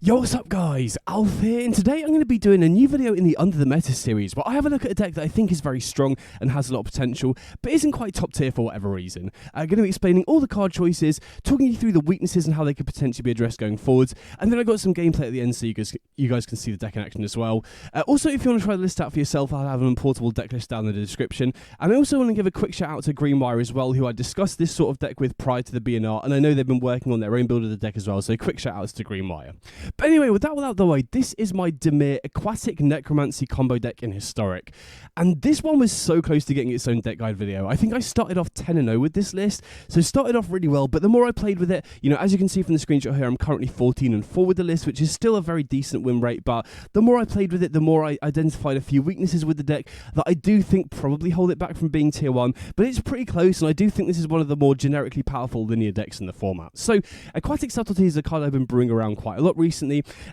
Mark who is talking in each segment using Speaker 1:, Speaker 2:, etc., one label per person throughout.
Speaker 1: Yo, what's up guys? Alf here, and today I'm going to be doing a new video in the Under the Meta series where I have a look at a deck that I think is very strong and has a lot of potential, but isn't quite top tier for whatever reason. I'm going to be explaining all the card choices, talking you through the weaknesses and how they could potentially be addressed going forwards, and then I got some gameplay at the end so you guys can see the deck in action as well. Also, if you want to try the list out for yourself, I'll have an importable deck list down in the description, and I also want to give a quick shout out to Greenwire as well, who I discussed this sort of deck with prior to the BNR, and I know they've been working on their own build of the deck as well, so quick shout outs to Greenwire. But anyway, with that out the way, this is my Dimir Aquatic Necromancy combo deck in Historic. And this one was so close to getting its own deck guide video. I think I started off 10-0 with this list, so started off really well, but the more I played with it, as you can see from the screenshot here, I'm currently 14-4 with the list, which is still a very decent win rate, but the more I played with it, the more I identified a few weaknesses with the deck that I do think probably hold it back from being tier 1, but it's pretty close, and I do think this is one of the more generically powerful linear decks in the format. So, Aquatic Subtlety is a card I've been brewing around quite a lot recently,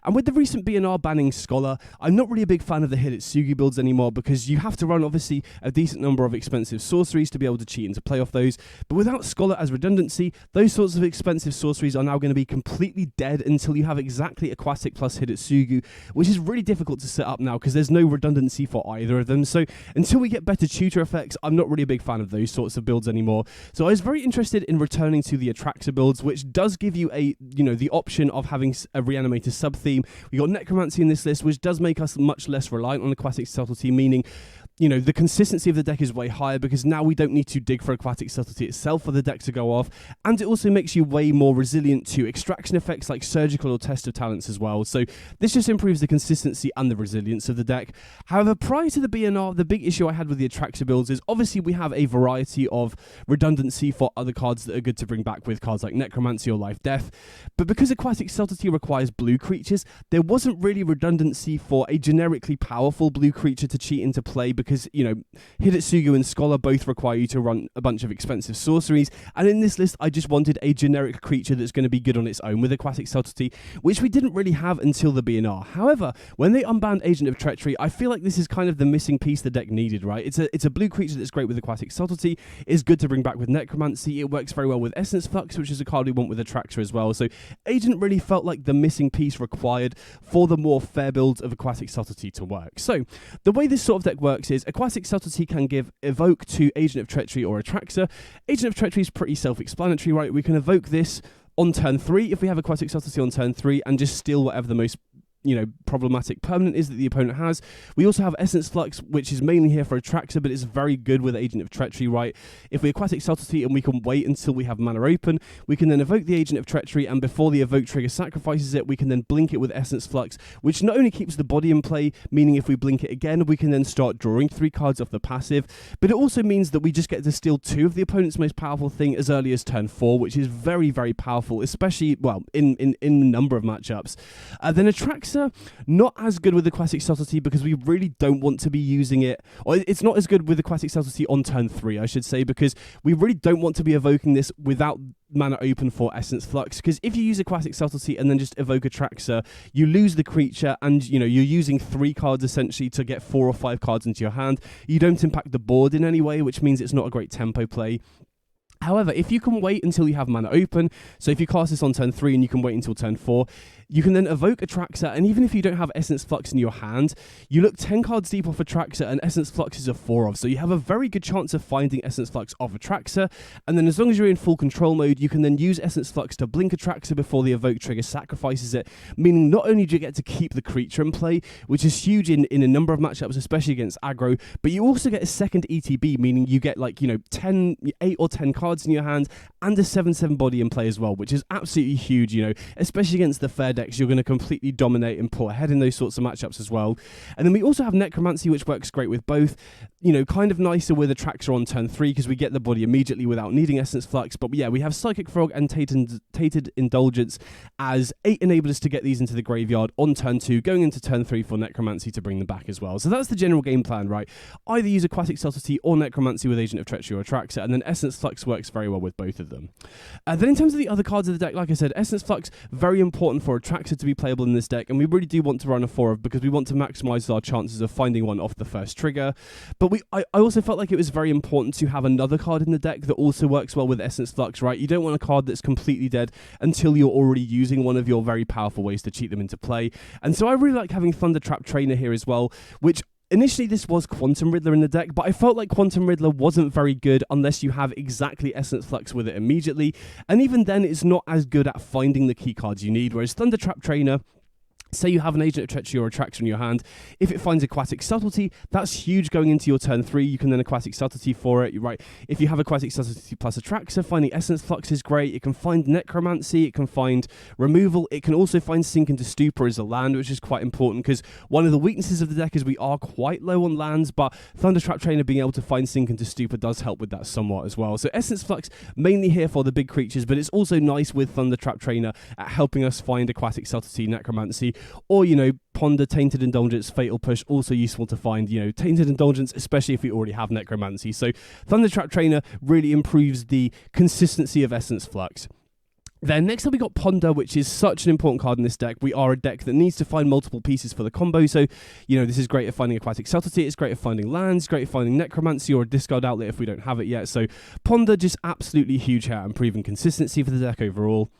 Speaker 1: and with the recent BNR banning Scholar, I'm not really a big fan of the Hidetsugu builds anymore because you have to run, obviously, a decent number of expensive sorceries to be able to cheat and to play off those, but without Scholar as redundancy, those sorts of expensive sorceries are now going to be completely dead until you have exactly Aquatic plus Hidetsugu, which is really difficult to set up now because there's no redundancy for either of them. So until we get better tutor effects, I'm not really a big fan of those sorts of builds anymore. So I was very interested in returning to the Atraxa builds, which does give you the option of having a reanimator sub-theme. We got Necromancy in this list, which does make us much less reliant on Aquatic Subtlety, meaning the consistency of the deck is way higher because now we don't need to dig for Aquatic Subtlety itself for the deck to go off, and it also makes you way more resilient to extraction effects like Surgical or Test of Talents as well, so this just improves the consistency and the resilience of the deck. However, prior to the BNR, the big issue I had with the Atraxa builds is obviously we have a variety of redundancy for other cards that are good to bring back with cards like Necromancy or Life Death, but because Aquatic Subtlety requires blue creatures, there wasn't really redundancy for a generically powerful blue creature to cheat into play because, Hidetsugu and Scholar both require you to run a bunch of expensive sorceries, and in this list I just wanted a generic creature that's going to be good on its own with Aquatic Subtlety, which we didn't really have until the BNR. However, when they unbanned Agent of Treachery, I feel like this is kind of the missing piece the deck needed, right? It's a blue creature that's great with Aquatic Subtlety, is good to bring back with Necromancy, it works very well with Essence Flux, which is a card we want with Atraxa as well, so Agent really felt like the missing piece required for the more fair builds of Aquatic Subtlety to work. So, the way this sort of deck works is Aquatic Subtlety can give Evoke to Agent of Treachery or Atraxa. Agent of Treachery is pretty self-explanatory, right? We can evoke this on turn 3 if we have Aquatic Subtlety on turn 3 and just steal whatever the most problematic permanent is that the opponent has. We also have Essence Flux, which is mainly here for Atraxa, but it's very good with Agent of Treachery, right? If we Aquatic Subtlety and we can wait until we have mana open, we can then evoke the Agent of Treachery, and before the evoke trigger sacrifices it, we can then blink it with Essence Flux, which not only keeps the body in play, meaning if we blink it again, we can then start drawing 3 cards off the passive, but it also means that we just get to steal 2 of the opponent's most powerful thing as early as turn 4, which is very, very powerful, especially, in a number of matchups. Then Atraxa, not as good with Aquatic Subtlety because we really don't want to be using it, or it's not as good with Aquatic Subtlety on turn 3, I should say, because we really don't want to be evoking this without mana open for Essence Flux, because if you use Aquatic Subtlety and then just evoke Atraxa, you lose the creature, and you're using 3 cards essentially to get 4 or 5 cards into your hand. You don't impact the board in any way, which means it's not a great tempo play. However, if you can wait until you have mana open, so if you cast this on turn 3 and you can wait until turn 4, you can then evoke Atraxa, and even if you don't have Essence Flux in your hand, you look 10 cards deep off Atraxa, and Essence Flux is a 4 of, so you have a very good chance of finding Essence Flux off Atraxa, and then as long as you're in full control mode, you can then use Essence Flux to blink Atraxa before the evoke trigger sacrifices it, meaning not only do you get to keep the creature in play, which is huge in a number of matchups, especially against aggro, but you also get a second ETB, meaning you get 8 or 10 cards in your hand, and a 7/7 body in play as well, which is absolutely huge, especially against the fair decks. You're going to completely dominate and pull ahead in those sorts of matchups as well. And then we also have Necromancy, which works great with both. Kind of nicer with Atraxa on turn 3 because we get the body immediately without needing Essence Flux. But yeah, we have Psychic Frog and Tainted Indulgence as 8 enablers to get these into the graveyard on turn 2, going into turn 3 for Necromancy to bring them back as well. So that's the general game plan, right? Either use Aquatic Subtlety or Necromancy with Agent of Treachery or Atraxa, and then Essence Flux works very well with both of them. Then in terms of the other cards of the deck, like I said, Essence Flux, very important for Traxxas to be playable in this deck, and we really do want to run a 4 of because we want to maximize our chances of finding one off the first trigger. But I also felt like it was very important to have another card in the deck that also works well with Essence Flux, right? You don't want a card that's completely dead until you're already using one of your very powerful ways to cheat them into play. And so I really like having Thundertrap Trainer here as well, which initially this was Quantum Riddler in the deck, but I felt like Quantum Riddler wasn't very good unless you have exactly Essence Flux with it immediately, and even then it's not as good at finding the key cards you need, whereas Thundertrap Trainer, say you have an Agent of Treachery or a Traxxas in your hand, if it finds Aquatic Subtlety, that's huge going into your turn 3. You can then Aquatic Subtlety for it, right? If you have Aquatic Subtlety plus a Traxxas, finding Essence Flux is great. It can find Necromancy, it can find Removal, it can also find Sink into Stupor as a land, which is quite important because one of the weaknesses of the deck is we are quite low on lands, but Thundertrap Trainer being able to find Sink into Stupor does help with that somewhat as well. So Essence Flux mainly here for the big creatures, but it's also nice with Thundertrap Trainer at helping us find Aquatic Subtlety, Necromancy, or, you know, Ponder, Tainted Indulgence, Fatal Push, also useful to find, you know, Tainted Indulgence, especially if we already have Necromancy. So Thundertrap Trainer really improves the consistency of Essence Flux. Then next up we got Ponder, which is such an important card in this deck. We are a deck that needs to find multiple pieces for the combo, so, you know, this is great at finding Aquatic Subtlety, it's great at finding lands, great at finding Necromancy or a discard outlet if we don't have it yet. So Ponder just absolutely huge here at improving consistency for the deck overall.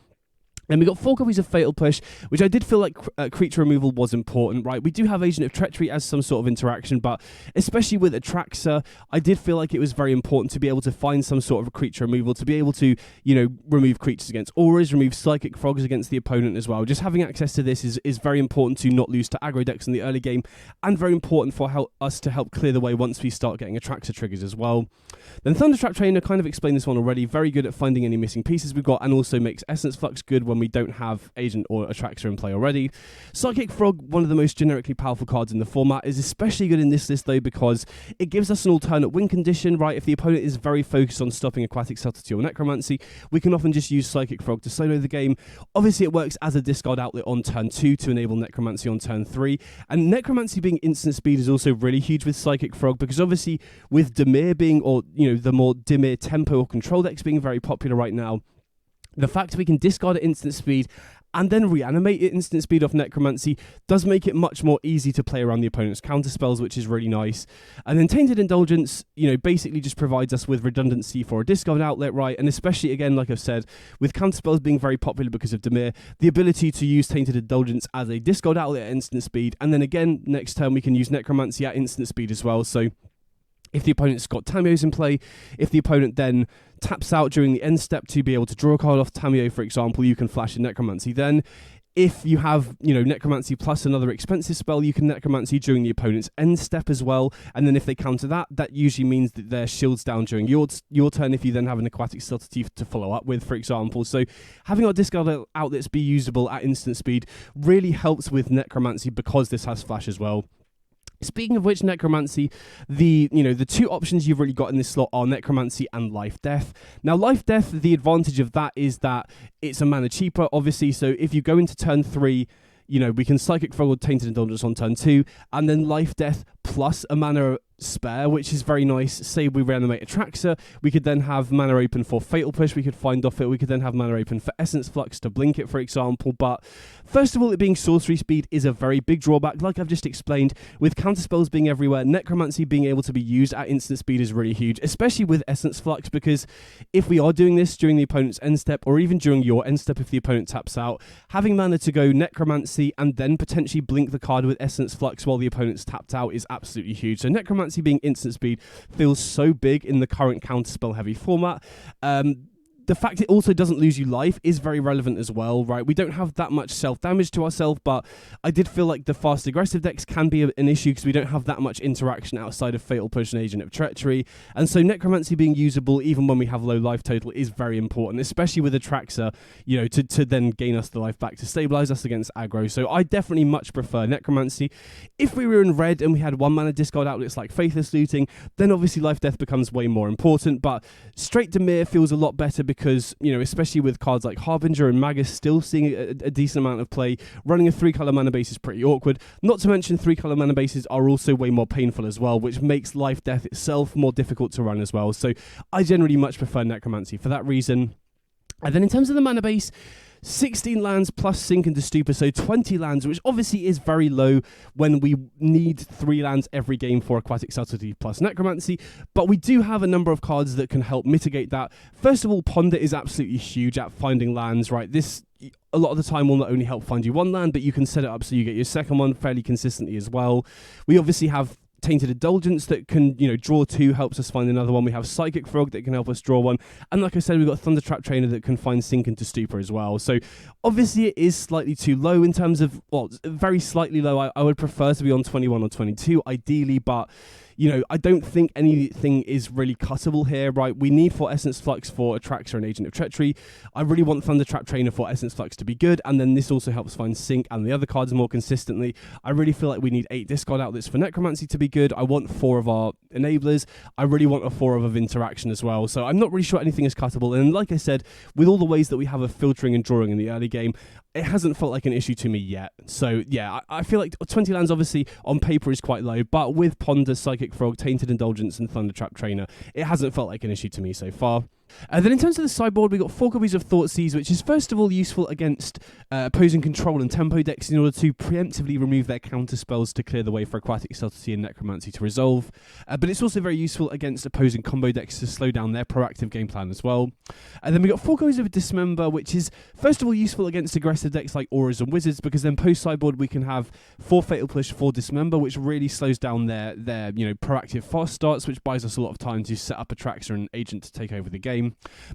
Speaker 1: Then we got 4 copies of Fatal Push, which I did feel like creature removal was important, right? We do have Agent of Treachery as some sort of interaction, but especially with a Traxxas, I did feel like it was very important to be able to find some sort of a creature removal, to be able to, you know, remove creatures against auras, remove Psychic Frogs against the opponent as well. Just having access to this is very important to not lose to aggro decks in the early game, and very important for us to help clear the way once we start getting Traxxas triggers as well. Then Thundertrap Trainer, kind of explained this one already, very good at finding any missing pieces we've got, and also makes Essence Flux good when we don't have Agent or a Traxxas in play already. Psychic Frog, one of the most generically powerful cards in the format, is especially good in this list though because it gives us an alternate win condition, right? If the opponent is very focused on stopping Aquatic Subtlety or Necromancy, we can often just use Psychic Frog to solo the game. Obviously it works as a discard outlet on turn 2 to enable Necromancy on turn 3, and Necromancy being instant speed is also really huge with Psychic Frog because obviously with Dimir being, or, you know, the more Dimir tempo or control decks being very popular right now, the fact we can discard at instant speed and then reanimate it instant speed off Necromancy does make it much more easy to play around the opponent's counter spells, which is really nice. And then Tainted Indulgence, you know, basically just provides us with redundancy for a discard outlet, right? And especially, again, like I've said, with counter spells being very popular because of Dimir, the ability to use Tainted Indulgence as a discard outlet at instant speed, and then again, next turn we can use Necromancy at instant speed as well. So if the opponent's got Tamiyo's in play, if the opponent then taps out during the end step to be able to draw a card off Tamiyo, for example, you can flash in Necromancy. Then, if you have, you know, Necromancy plus another expensive spell, you can Necromancy during the opponent's end step as well. And then if they counter that, that usually means that their shield's down during your turn if you then have an Aquatic Subtlety to follow up with, for example. So having our discard outlets be usable at instant speed really helps with Necromancy because this has flash as well. Speaking of which, Necromancy, the 2 options you've really got in this slot are Necromancy and Life Death. Now, Life Death, the advantage of that is that it's a mana cheaper, obviously, so if you go into turn 3, you know, we can Psychic Frog or Tainted Indulgence on turn 2, and then Life Death plus a mana spare, which is very nice. Say we reanimate a Traxxas, we could then have mana open for Fatal Push, we could find off it, we could then have mana open for Essence Flux to blink it, for example. But first of all, it being sorcery speed is a very big drawback, like I've just explained. With counterspells being everywhere, Necromancy being able to be used at instant speed is really huge, especially with Essence Flux, because if we are doing this during the opponent's end step, or even during your end step if the opponent taps out, having mana to go Necromancy and then potentially blink the card with Essence Flux while the opponent's tapped out is absolutely huge. So Necromancy being instant speed feels so big in the current counterspell heavy format. The fact it also doesn't lose you life is very relevant as well, right? We don't have that much self-damage to ourselves, but I did feel like the fast aggressive decks can be an issue because we don't have that much interaction outside of Fatal Push and Agent of Treachery. And so Necromancy being usable even when we have low life total is very important, especially with a Traxxas, you know, to then gain us the life back, to stabilize us against aggro. So I definitely much prefer Necromancy. If we were in red and we had 1 mana discard outlets like Faithless Looting, then obviously Life Death becomes way more important, but straight Dimir feels a lot better because, you know, especially with cards like Harbinger and Magus still seeing a decent amount of play, running a 3-color mana base is pretty awkward. Not to mention 3-color mana bases are also way more painful as well, which makes Life Death itself more difficult to run as well. So I generally much prefer Necromancy for that reason. And then in terms of the mana base, 16 lands plus Sink into Stupor, so 20 lands, which obviously is very low when we need 3 lands every game for Aquatic Subtlety plus Necromancy, but we do have a number of cards that can help mitigate that. First of all, Ponder is absolutely huge at finding lands, right? This, a lot of the time, will not only help find you 1 land, but you can set it up so you get your second one fairly consistently as well. We obviously have Tainted Indulgence that can, draw 2, helps us find another one. We have Psychic Frog that can help us draw 1. And like I said, we've got Thundertrap Trainer that can find Sink into Stupor as well. So obviously it is slightly too low in terms of, well, very slightly low. I would prefer to be on 21 or 22 ideally, but I don't think anything is really cuttable here, right? We need for Essence Flux for Atraxa and Agent of Treachery. I really want Thundertrap Trainer for Essence Flux to be good, and then this also helps find Sync and the other cards more consistently. I really feel like we need 8 discard outlets for Necromancy to be good. I want 4 of our enablers. I really want a 4 of interaction as well. So I'm not really sure anything is cuttable. And like I said, with all the ways that we have of filtering and drawing in the early game, it hasn't felt like an issue to me yet. So yeah, I feel like 20 lands obviously on paper is quite low, but with Ponder, Psychic Frog, Tainted Indulgence and Thundertrap Trainer, it hasn't felt like an issue to me so far. Then in terms of the sideboard, we've got 4 copies of Thoughtseize, which is first of all useful against opposing control and tempo decks in order to preemptively remove their counter spells to clear the way for Aquatic Subtlety and Necromancy to resolve. But it's also very useful against opposing combo decks to slow down their proactive game plan as well. And then we've got 4 copies of Dismember, which is first of all useful against aggressive decks like Auras and Wizards, because then post sideboard we can have 4 Fatal Push, 4 Dismember, which really slows down their proactive fast starts, which buys us a lot of time to set up Atraxa and Agent to take over the game.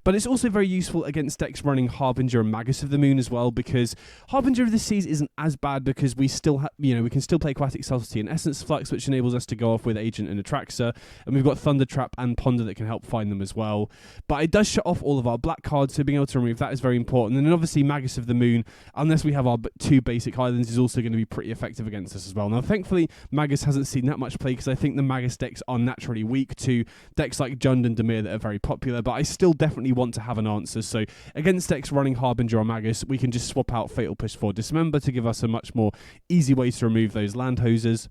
Speaker 1: But it's also very useful against decks running Harbinger and Magus of the Moon as well, because Harbinger of the Seas isn't as bad because we still we can still play Aquatic Subtlety and Essence Flux, which enables us to go off with Agent and Atraxa, and we've got Thundertrap and Ponder that can help find them as well. But it does shut off all of our black cards, so being able to remove that is very important. And then obviously Magus of the Moon, unless we have our 2 basic islands, is also going to be pretty effective against us as well. Now thankfully Magus hasn't seen that much play because I think the Magus decks are naturally weak to decks like Jund and Dimir that are very popular, but I still definitely want to have an answer. So against decks running Harbinger or Magus, we can just swap out Fatal Push for Dismember to give us a much more easy way to remove those land hosers.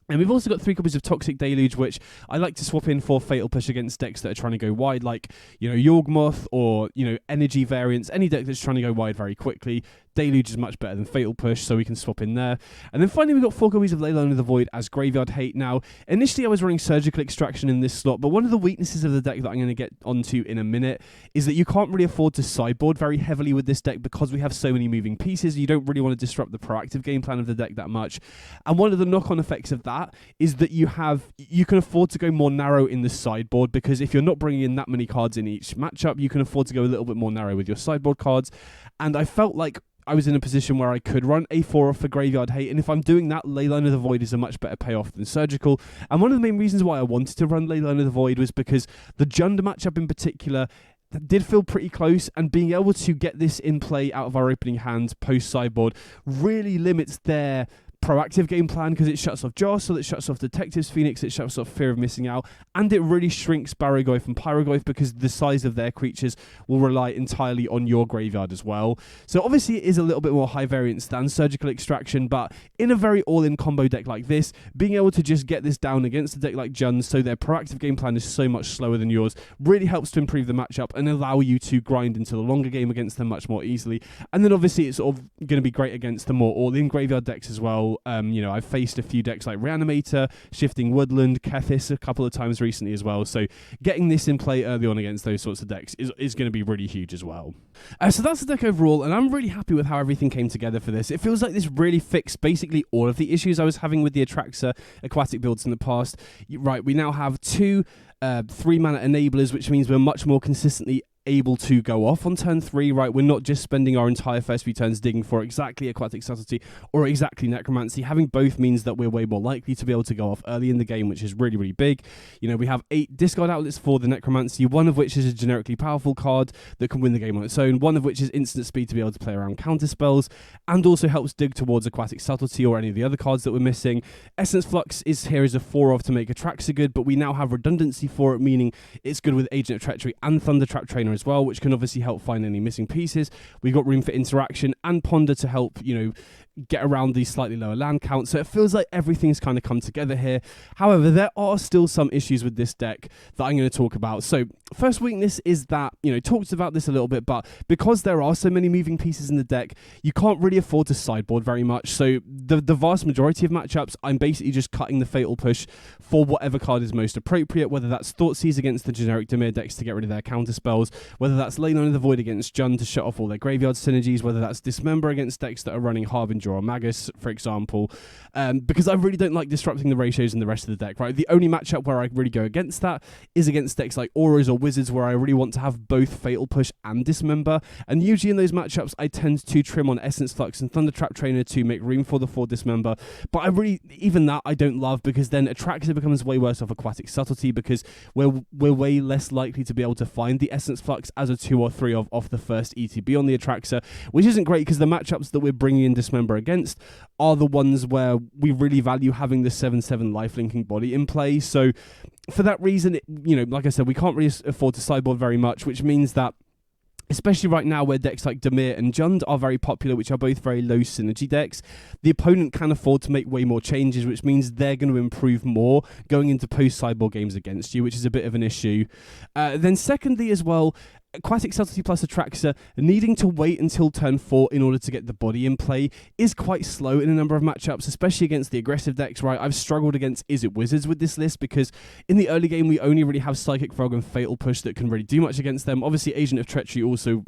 Speaker 1: And we've also got 3 copies of Toxic Deluge, which I like to swap in for Fatal Push against decks that are trying to go wide, like, Yawgmoth or, Energy variants, any deck that's trying to go wide very quickly. Deluge is much better than Fatal Push, so we can swap in there. And then finally we've got 4 copies of Leyline of the Void as Graveyard Hate. Now, initially I was running Surgical Extraction in this slot, but one of the weaknesses of the deck that I'm going to get onto in a minute is that you can't really afford to sideboard very heavily with this deck because we have so many moving pieces. You don't really want to disrupt the proactive game plan of the deck that much. And one of the knock-on effects of that is that you can afford to go more narrow in the sideboard, because if you're not bringing in that many cards in each matchup, you can afford to go a little bit more narrow with your sideboard cards. And I felt like I was in a position where I could run A4 for Graveyard Hate, and if I'm doing that, Leyline of the Void is a much better payoff than Surgical. And one of the main reasons why I wanted to run Leyline of the Void was because the Jund matchup in particular that did feel pretty close, and being able to get this in play out of our opening hands post-sideboard really limits their proactive game plan, because it shuts off Jostle, it shuts off Detective's Phoenix, it shuts off Fear of Missing Out, and it really shrinks Barrogoyf and Pyrogoyf because the size of their creatures will rely entirely on your graveyard as well. So obviously it is a little bit more high variance than Surgical Extraction, but in a very all-in combo deck like this, being able to just get this down against a deck like Jund, so their proactive game plan is so much slower than yours, really helps to improve the matchup and allow you to grind into the longer game against them much more easily. And then obviously it's sort of going to be great against the more all-in graveyard decks as well. I've faced a few decks like Reanimator, Shifting Woodland, Kethis a couple of times recently as well, so getting this in play early on against those sorts of decks is going to be really huge as well. So that's the deck overall, and I'm really happy with how everything came together for this. It feels like this really fixed basically all of the issues I was having with the Atraxa Aquatic builds in the past. Right, we now have 2 3-mana enablers, which means we're much more consistently able to go off on turn 3, right? We're not just spending our entire first few turns digging for exactly Aquatic Subtlety or exactly Necromancy. Having both means that we're way more likely to be able to go off early in the game, which is really, really big. We have 8 discard outlets for the Necromancy, one of which is a generically powerful card that can win the game on its own, one of which is instant speed to be able to play around counter spells, and also helps dig towards Aquatic Subtlety or any of the other cards that we're missing. Essence Flux is here as a 4-of to make Atraxa good, but we now have redundancy for it, meaning it's good with Agent of Treachery and Thundertrap Trainer as well, which can obviously help find any missing pieces. We've got room for interaction and Ponder to help, get around these slightly lower land counts. So it feels like everything's kind of come together here. However, there are still some issues with this deck that I'm going to talk about. So first weakness is that, talked about this a little bit, but because there are so many moving pieces in the deck, you can't really afford to sideboard very much. So the vast majority of matchups, I'm basically just cutting the Fatal Push for whatever card is most appropriate, whether that's Thoughtseize against the generic Dimir decks to get rid of their counter spells, whether that's Lane on the Void against Jund to shut off all their graveyard synergies, whether that's Dismember against decks that are running Harbinger or Magus, for example, because I really don't like disrupting the ratios in the rest of the deck, right? The only matchup where I really go against that is against decks like Auras or Wizards, where I really want to have both Fatal Push and Dismember, and usually in those matchups I tend to trim on Essence Flux and Thundertrap Trainer to make room for the 4 Dismember, but even that I don't love, because then Atraxa becomes way worse off Aquatic Subtlety, because we're way less likely to be able to find the Essence Flux as a 2 or 3 off the first ETB on the Atraxa, which isn't great because the matchups that we're bringing in Dismember against are the ones where we really value having the 7/7 life-linking body in play. So for that reason, like I said, we can't really afford to sideboard very much, which means that especially right now where decks like Dimir and Jund are very popular, which are both very low synergy decks, the opponent can afford to make way more changes, which means they're going to improve more going into post-sideboard games against you, which is a bit of an issue. Then secondly as well, Aquatic Subtlety plus Atraxa needing to wait until turn 4 in order to get the body in play is quite slow in a number of matchups, especially against the aggressive decks, right? I've struggled against Izzet Wizards with this list because in the early game we only really have Psychic Frog and Fatal Push that can really do much against them. Obviously Agent of Treachery also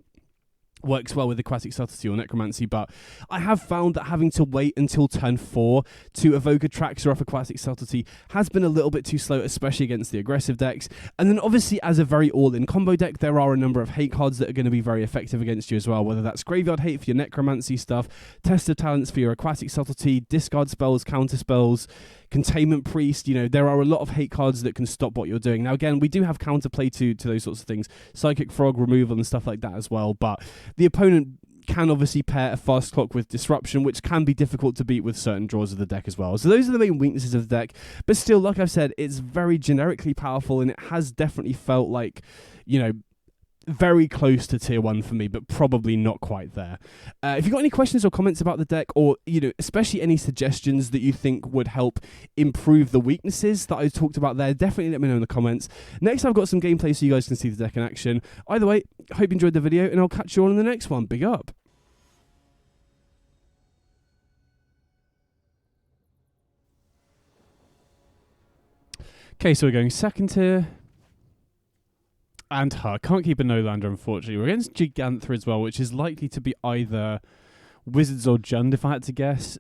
Speaker 1: works well with Aquatic Subtlety or Necromancy, but I have found that having to wait until turn 4 to evoke Atraxa off Aquatic Subtlety has been a little bit too slow, especially against the aggressive decks. And then obviously as a very all-in combo deck, there are a number of hate cards that are going to be very effective against you as well, whether that's Graveyard Hate for your Necromancy stuff, Test of Talents for your Aquatic Subtlety, discard spells, counter spells, Containment Priest. There are a lot of hate cards that can stop what you're doing. Now again, we do have counterplay to those sorts of things, Psychic Frog removal and stuff like that as well, but the opponent can obviously pair a Fast Clock with Disruption, which can be difficult to beat with certain draws of the deck as well. So those are the main weaknesses of the deck, but still, like I've said, it's very generically powerful, and it has definitely felt like, very close to tier 1 for me, but probably not quite there. If you've got any questions or comments about the deck, or especially any suggestions that you think would help improve the weaknesses that I talked about there, definitely let me know in the comments. Next I've got some gameplay so you guys can see the deck in action. Either way, hope you enjoyed the video, and I'll catch you all in the next one. Big up. Okay, so we're going second tier. And can't keep a no-lander, unfortunately. We're against Gigantha as well, which is likely to be either Wizards or Jund, if I had to guess.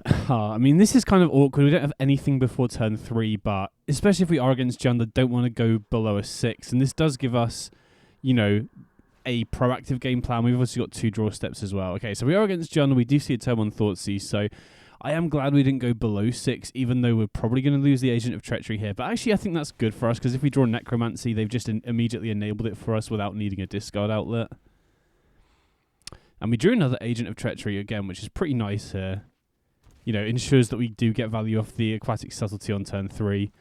Speaker 1: I mean, this is kind of awkward. We don't have anything before turn 3, but especially if we are against Jund, I don't want to go below a 6. And this does give us, a proactive game plan. We've also got 2 draw steps as well. Okay, so we are against Jund. We do see a turn 1 Thoughtseize, so I am glad we didn't go below 6, even though we're probably going to lose the Agent of Treachery here. But actually, I think that's good for us, because if we draw Necromancy, they've just immediately enabled it for us without needing a discard outlet. And we drew another Agent of Treachery again, which is pretty nice here. Ensures that we do get value off the Aquatic Subtlety on turn 3.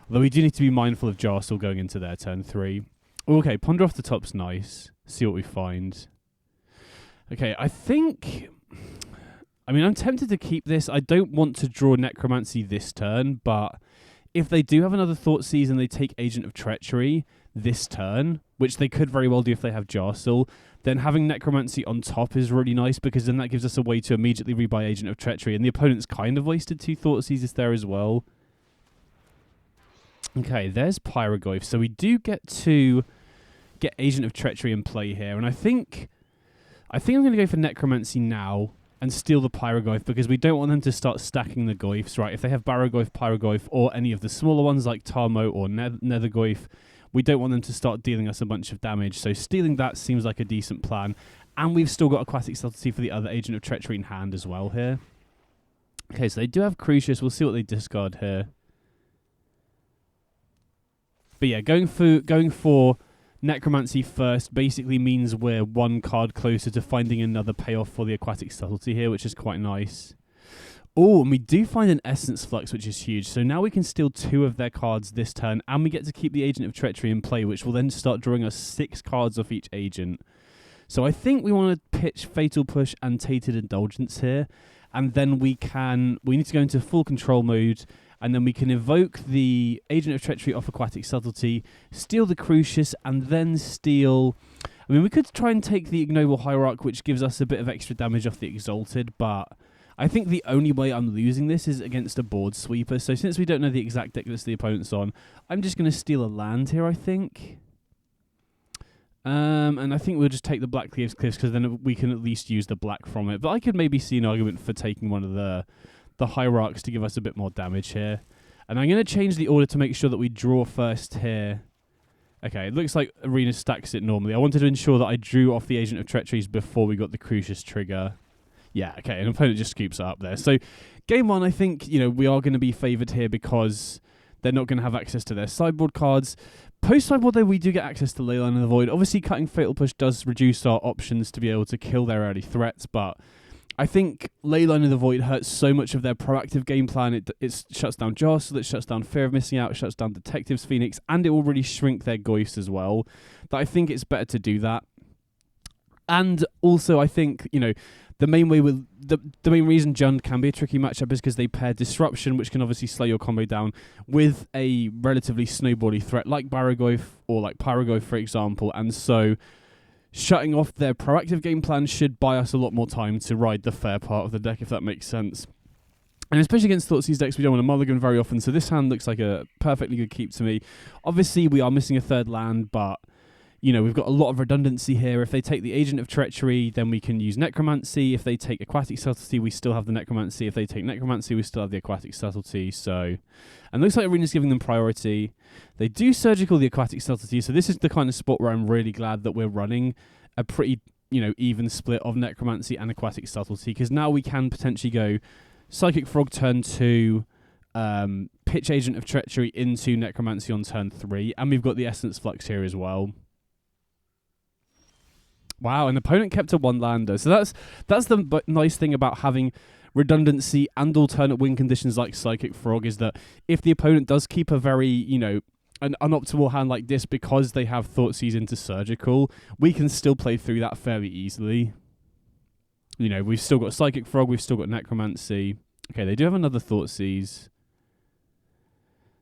Speaker 1: Although we do need to be mindful of Jarstal going into their turn 3. Okay, Ponder off the top's nice. See what we find. Okay, I'm tempted to keep this. I don't want to draw Necromancy this turn, but if they do have another Thoughtseize and they take Agent of Treachery this turn, which they could very well do if they have Jarstal, then having Necromancy on top is really nice, because then that gives us a way to immediately rebuy Agent of Treachery, and the opponent's kind of wasted 2 Thoughtseizes there as well. Okay, there's Pyrogoyf. So we do get to get Agent of Treachery in play here, and I think I'm going to go for Necromancy now and steal the Pyrogoyf, because we don't want them to start stacking the Goyfs, right? If they have Barrogoyf, Pyrogoyf, or any of the smaller ones like Tarmo or Nethergoyf, we don't want them to start dealing us a bunch of damage. So stealing that seems like a decent plan. And we've still got Aquatic Subtlety for the other Agent of Treachery in hand as well here. Okay, so they do have Crucius. We'll see what they discard here. But yeah, going for Necromancy first basically means we're 1 card closer to finding another payoff for the Aquatic Subtlety here, which is quite nice. Oh, and we do find an Essence Flux, which is huge. So now we can steal 2 of their cards this turn, and we get to keep the Agent of Treachery in play, which will then start drawing us 6 cards off each agent. So I think we want to pitch Fatal Push and Tainted Indulgence here, and then we need to go into full control mode, and then we can evoke the Agent of Treachery off Aquatic Subtlety, steal the Crucius, and then steal... I mean, we could try and take the Ignoble Hierarch, which gives us a bit of extra damage off the Exalted, but I think the only way I'm losing this is against a board sweeper. So since we don't know the exact deck list the opponent's on, I'm just going to steal a land here, I think. And I think we'll just take the Black Cliffs because then we can at least use the black from it. But I could maybe see an argument for taking one of the Hierarchs to give us a bit more damage here. And I'm going to change the order to make sure that we draw first here. Okay, it looks like Arena stacks it normally. I wanted to ensure that I drew off the Agent of Treacheries before we got the Crucius trigger. Yeah, okay, an opponent just scoops it up there. So, game one, I think, we are going to be favoured here because they're not going to have access to their sideboard cards. Post-sideboard, though, we do get access to Leyline of the Void. Obviously, cutting Fatal Push does reduce our options to be able to kill their early threats, but I think Leyline of the Void hurts so much of their proactive game plan. It shuts down Jostle, it shuts down Fear of Missing Out, it shuts down Detective's Phoenix, and it will really shrink their Goist as well. That I think it's better to do that. And also, I think, the main reason Jund can be a tricky matchup is because they pair Disruption, which can obviously slow your combo down, with a relatively snowboardy threat like Barragoyf or like Pyrogoyf, for example. And so shutting off their proactive game plan should buy us a lot more time to ride the fair part of the deck, if that makes sense. And especially against Thoughtseize decks, we don't want to mulligan very often, so this hand looks like a perfectly good keep to me. Obviously, we are missing a third land, but we've got a lot of redundancy here. If they take the Agent of Treachery, then we can use Necromancy. If they take Aquatic Subtlety, we still have the Necromancy. If they take Necromancy, we still have the Aquatic Subtlety. So, and looks like Arena's giving them priority. They do Surgical the Aquatic Subtlety, so this is the kind of spot where I'm really glad that we're running a pretty, even split of Necromancy and Aquatic Subtlety, because now we can potentially go Psychic Frog turn 2, pitch Agent of Treachery into Necromancy on turn 3, and we've got the Essence Flux here as well. Wow, an opponent kept a one-lander. So that's the nice thing about having redundancy and alternate win conditions like Psychic Frog, is that if the opponent does keep a very, an unoptimal hand like this because they have Thoughtseize into Surgical, we can still play through that fairly easily. We've still got Psychic Frog, we've still got Necromancy. Okay, they do have another Thoughtseize.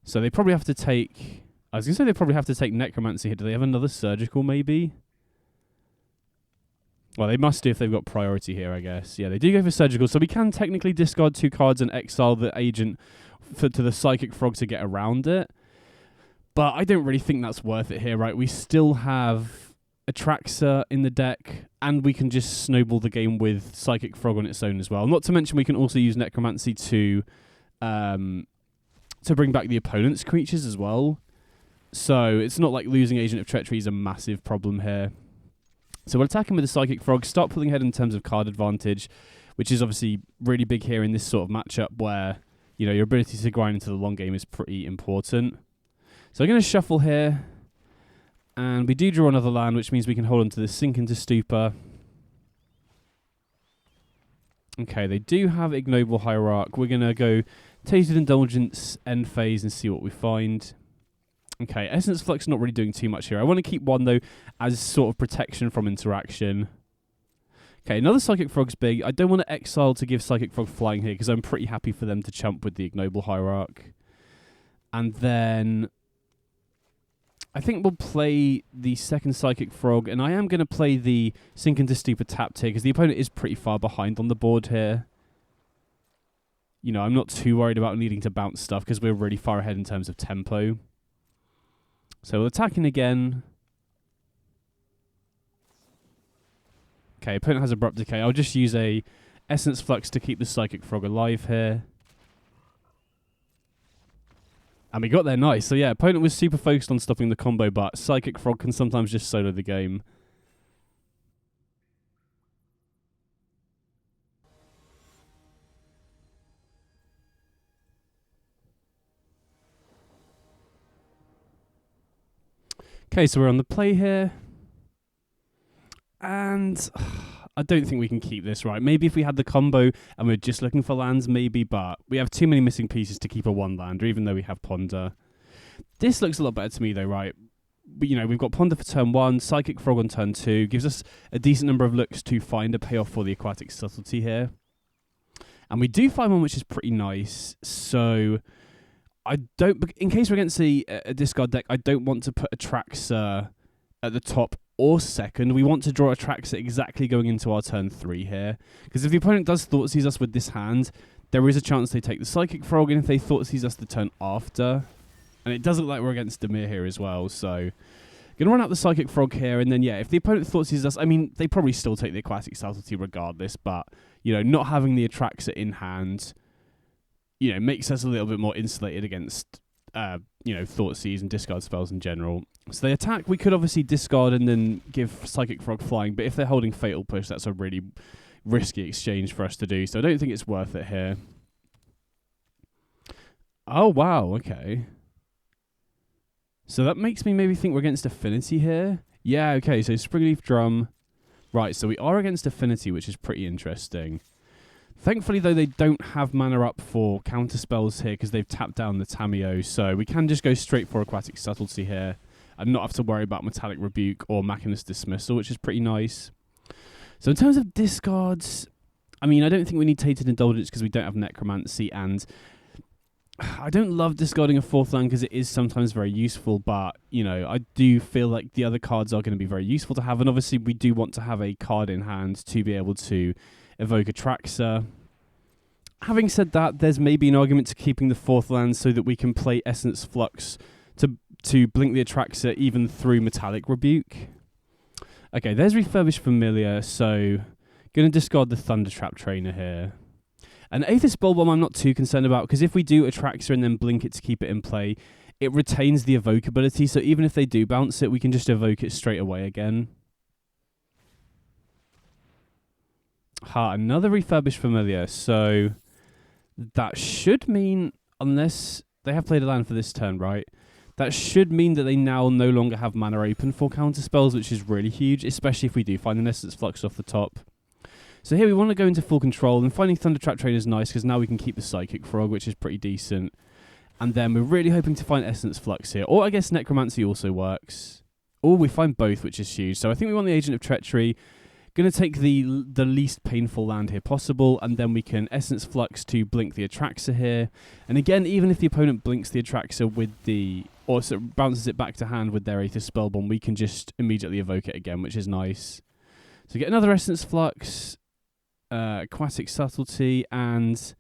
Speaker 1: So they probably have to take... I was going to say they probably have to take Necromancy here. Do they have another Surgical, maybe? Well, they must do if they've got priority here, I guess. Yeah, they do go for Surgical, so we can technically discard 2 cards and exile the Agent to the Psychic Frog to get around it. But I don't really think that's worth it here, right? We still have Atraxa in the deck, and we can just snowball the game with Psychic Frog on its own as well. Not to mention we can also use Necromancy to bring back the opponent's creatures as well. So it's not like losing Agent of Treachery is a massive problem here. So we'll attack him with the Psychic Frog, start pulling ahead in terms of card advantage, which is obviously really big here in this sort of matchup where, your ability to grind into the long game is pretty important. So I'm going to shuffle here, and we do draw another land, which means we can hold on to the Sink into Stupor. Okay, they do have Ignoble Hierarch. We're going to go Tainted Indulgence, end phase, and see what we find. Okay, Essence Flux not really doing too much here. I want to keep one, though, as sort of protection from interaction. Okay, another Psychic Frog's big. I don't want to exile to give Psychic Frog flying here, because I'm pretty happy for them to chump with the Ignoble Hierarch. And then I think we'll play the second Psychic Frog, and I am going to play the Sink into Stupor tapped here, because the opponent is pretty far behind on the board here. I'm not too worried about needing to bounce stuff, because we're really far ahead in terms of tempo. So we're attacking again. Okay, opponent has Abrupt Decay. I'll just use a Essence Flux to keep the Psychic Frog alive here. And we got there nice. So yeah, opponent was super focused on stopping the combo, but Psychic Frog can sometimes just solo the game. Okay, so we're on the play here. And I don't think we can keep this, right? Maybe if we had the combo and we're just looking for lands, maybe, but we have too many missing pieces to keep a one-lander, even though we have Ponder. This looks a lot better to me, though, right? we've got Ponder for turn 1, Psychic Frog on turn 2, gives us a decent number of looks to find a payoff for the Aquatic Subtlety here. And we do find one which is pretty nice, so in case we're against a discard deck, I don't want to put Atraxa at the top or second. We want to draw Atraxa exactly going into our turn 3 here, because if the opponent does Thoughtseize us with this hand, there is a chance they take the Psychic Frog, and if they Thoughtseize us the turn after, and it does look like we're against Dimir here as well, so gonna run out the Psychic Frog here, and then if the opponent Thoughtseizes us, I mean, they probably still take the Aquatic Subtlety regardless, but not having the Atraxa in hand, makes us a little bit more insulated against Thoughtseize and discard spells in general. So they attack. We could obviously discard and then give Psychic Frog flying, but if they're holding Fatal Push, that's a really risky exchange for us to do, so I don't think it's worth it here. Oh, wow, okay. So that makes me maybe think we're against Affinity here. Yeah, okay, so Springleaf Drum. Right, so we are against Affinity, which is pretty interesting. Thankfully, though, they don't have mana up for counter spells here because they've tapped down the Tameo, so we can just go straight for Aquatic Subtlety here and not have to worry about Metallic Rebuke or Machinist Dismissal, which is pretty nice. So in terms of discards, I mean, I don't think we need Tainted Indulgence because we don't have Necromancy, and I don't love discarding a 4th land because it is sometimes very useful, but, I do feel like the other cards are going to be very useful to have, and obviously we do want to have a card in hand to be able to evoke Atraxa. Having said that, there's maybe an argument to keeping the 4th land so that we can play Essence Flux to blink the Atraxa even through Metallic Rebuke. Okay, there's Refurbished Familiar, so going to discard the Thundertrap Trainer here. And Aethys Bulbomb I'm not too concerned about, because if we do Atraxa and then blink it to keep it in play, it retains the evoke ability, so even if they do bounce it, we can just evoke it straight away again. Another Refurbished Familiar, so that should mean, unless they have played a land for this turn, right? That should mean that they now no longer have mana open for counter spells, which is really huge, especially if we do find an Essence Flux off the top. So here we want to go into full control, and finding Thundertrap Trainer is nice because now we can keep the Psychic Frog, which is pretty decent. And then we're really hoping to find Essence Flux here, or I guess Necromancy also works. Or we find both, which is huge. So I think we want the Agent of Treachery. Going to take the least painful land here possible, and then we can Essence Flux to blink the Atraxa here. And again, even if the opponent blinks the Atraxa with or sort of bounces it back to hand with their Aethys Spellbomb, we can just immediately evoke it again, which is nice. So get another Essence Flux, Aquatic Subtlety, and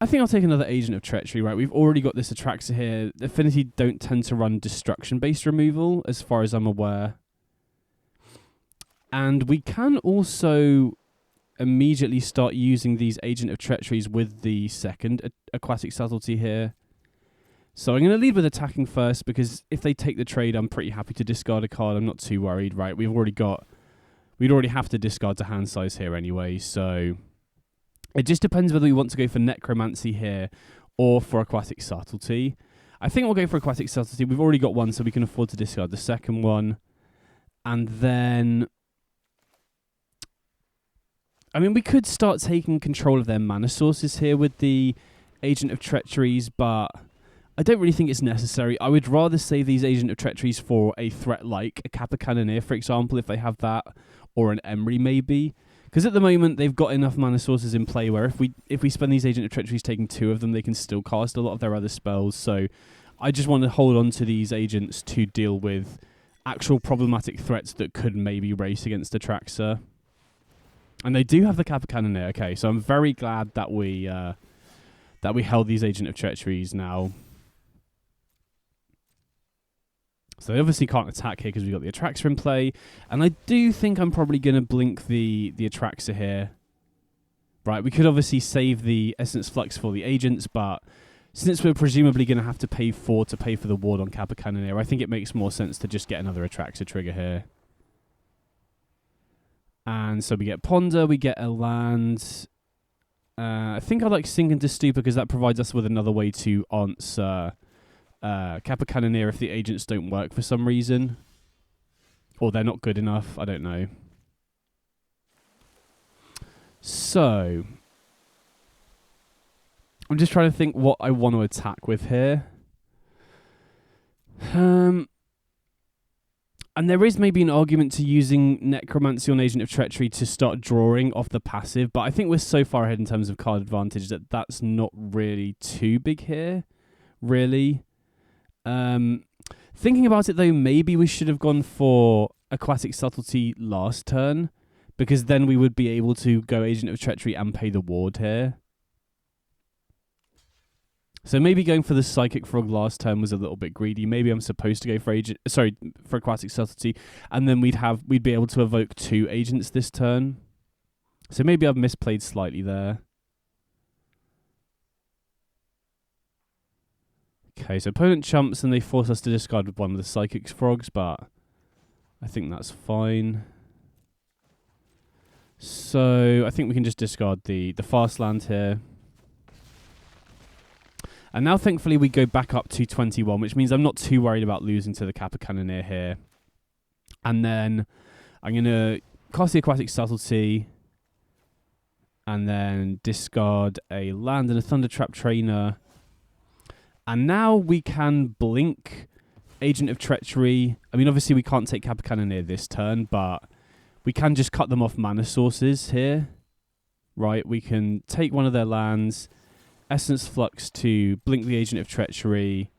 Speaker 1: I think I'll take another Agent of Treachery, right? We've already got this Atraxa here. Affinity don't tend to run destruction-based removal, as far as I'm aware. And we can also immediately start using these Agent of Treacheries with the second Aquatic Subtlety here. So I'm going to lead with attacking first, because if they take the trade, I'm pretty happy to discard a card. I'm not too worried, right? We'd already have to discard to hand size here anyway, so it just depends whether we want to go for Necromancy here or for Aquatic Subtlety. I think we'll go for Aquatic Subtlety. We've already got one, so we can afford to discard the second one. And then, I mean, we could start taking control of their mana sources here with the Agent of Treacheries, but I don't really think it's necessary. I would rather save these Agent of Treacheries for a threat like a Kappa Cannoneer, for example, if they have that, or an Emery maybe. Because at the moment, they've got enough mana sources in play where if we spend these Agent of Treacheries taking 2 of them, they can still cast a lot of their other spells. So I just want to hold on to these agents to deal with actual problematic threats that could maybe race against Atraxa. And they do have the Kappa Cannoneer. Okay, so I'm very glad that we held these Agent of Treacheries now. So they obviously can't attack here because we've got the Atraxa in play. And I do think I'm probably going to blink the Atraxa here. Right, we could obviously save the Essence Flux for the agents, but since we're presumably going to have to pay 4 to pay for the ward on Kappa Cannoneer, I think it makes more sense to just get another Atraxa trigger here. And so we get Ponder, we get a land. I think I like Sink into Stupor because that provides us with another way to answer Kappa Cannoneer if the agents don't work for some reason. Or they're not good enough, I don't know. So I'm just trying to think what I want to attack with here. And there is maybe an argument to using Necromancy on Agent of Treachery to start drawing off the passive, but I think we're so far ahead in terms of card advantage that that's not really too big here, really. Thinking about it though, maybe we should have gone for Aquatic Subtlety last turn, because then we would be able to go Agent of Treachery and pay the ward here. So maybe going for the Psychic Frog last turn was a little bit greedy. Maybe I'm supposed to go for Aquatic Subtlety, and then we'd be able to evoke 2 agents this turn. So maybe I've misplayed slightly there. Okay, so opponent chumps and they force us to discard with one of the Psychic Frogs, but I think that's fine. So I think we can just discard the fast land here. And now, thankfully, we go back up to 21, which means I'm not too worried about losing to the Kappa Cannoneer here. And then I'm going to cast the Aquatic Subtlety and then discard a land and a Thunder Trap Trainer. And now we can blink Agent of Treachery. I mean, obviously, we can't take Kappa Cannoneer this turn, but we can just cut them off mana sources here. Right, we can take one of their lands, Essence Flux to blink the Agent of Treachery,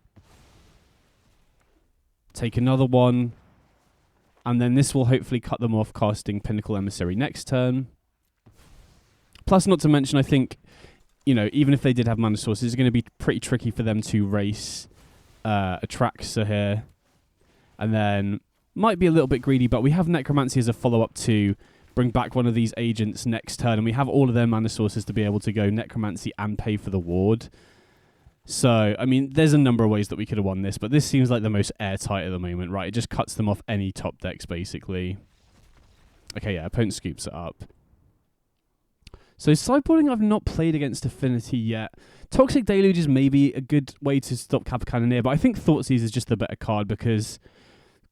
Speaker 1: take another one, and then this will hopefully cut them off casting Pinnacle Emissary next turn. Plus, not to mention, I think, you know, even if they did have mana sources, it's going to be pretty tricky for them to race Atraxa here. And then, might be a little bit greedy, but we have Necromancy as a follow-up to bring back one of these agents next turn, and we have all of their mana sources to be able to go Necromancy and pay for the ward. So, I mean, there's a number of ways that we could have won this, but this seems like the most airtight at the moment, right? It just cuts them off any top decks, basically. Okay, yeah, opponent scoops it up. So, sideboarding, I've not played against Affinity yet. Toxic Deluge is maybe a good way to stop Kappa Cannoneer, but I think Thoughtseize is just the better card because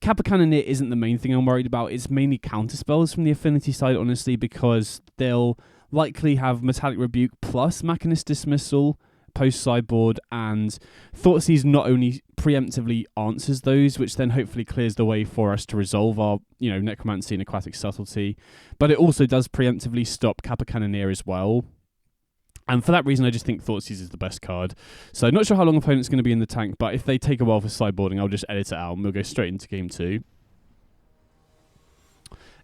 Speaker 1: Kappa Cannoneer isn't the main thing I'm worried about. It's mainly counterspells from the Affinity side, honestly, because they'll likely have Metallic Rebuke plus Machinist Dismissal post-sideboard, and Thoughtseize not only preemptively answers those, which then hopefully clears the way for us to resolve our, you know, Necromancy and Aquatic Subtlety, but it also does preemptively stop Kappa Cannoneer as well. And for that reason, I just think Thoughtseize is the best card. So not sure how long opponent's going to be in the tank, but if they take a while for sideboarding, I'll just edit it out and we'll go straight into game 2.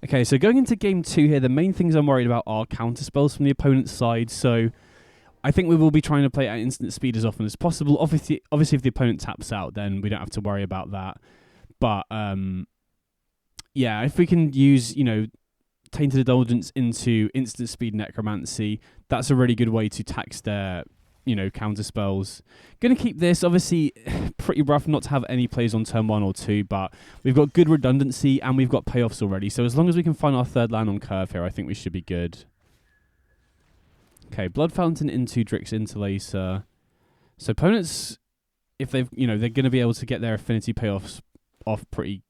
Speaker 1: Okay, so going into game 2 here, the main things I'm worried about are counterspells from the opponent's side. So I think we will be trying to play at instant speed as often as possible. Obviously, if the opponent taps out, then we don't have to worry about that. But yeah, if we can use, you know, Tainted Indulgence into instant speed Necromancy, that's a really good way to tax their, you know, counter spells. Gonna keep this, obviously pretty rough not to have any plays on turn 1 or 2, but we've got good redundancy and we've got payoffs already, so as long as we can find our third land on curve here, I think we should be good. Okay, Blood Fountain into Drix Interlacer. So opponents, if they've, you know, they're gonna be able to get their Affinity payoffs off pretty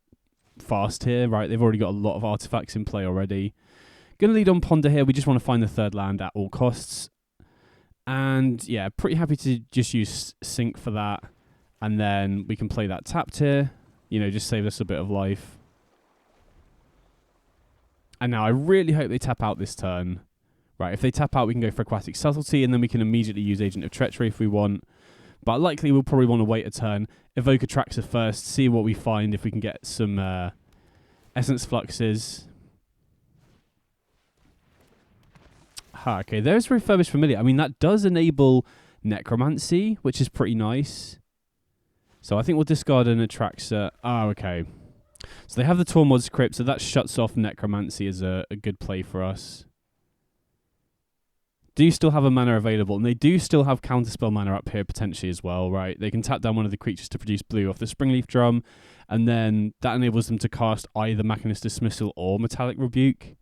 Speaker 1: fast here, right? They've already got a lot of artifacts in play already. Gonna lead on Ponder here. We just want to find the third land at all costs. And yeah, pretty happy to just use Sync for that. And then we can play that tapped here. You know, just save us a bit of life. And now I really hope they tap out this turn. Right, if they tap out, we can go for Aquatic Subtlety, and then we can immediately use Agent of Treachery if we want. But likely we'll probably want to wait a turn, evoke Atraxa first, see what we find, if we can get some Essence Fluxes. Okay, there's Refurbished Familiar. I mean, that does enable Necromancy, which is pretty nice. So I think we'll discard an Atraxa. Okay. So they have the Tormod's Crypt, so that shuts off Necromancy as a good play for us. Do still have a mana available, and they do still have counterspell mana up here potentially as well, right? They can tap down one of the creatures to produce blue off the Springleaf Drum, and then that enables them to cast either Machinist Dismissal or Metallic Rebuke.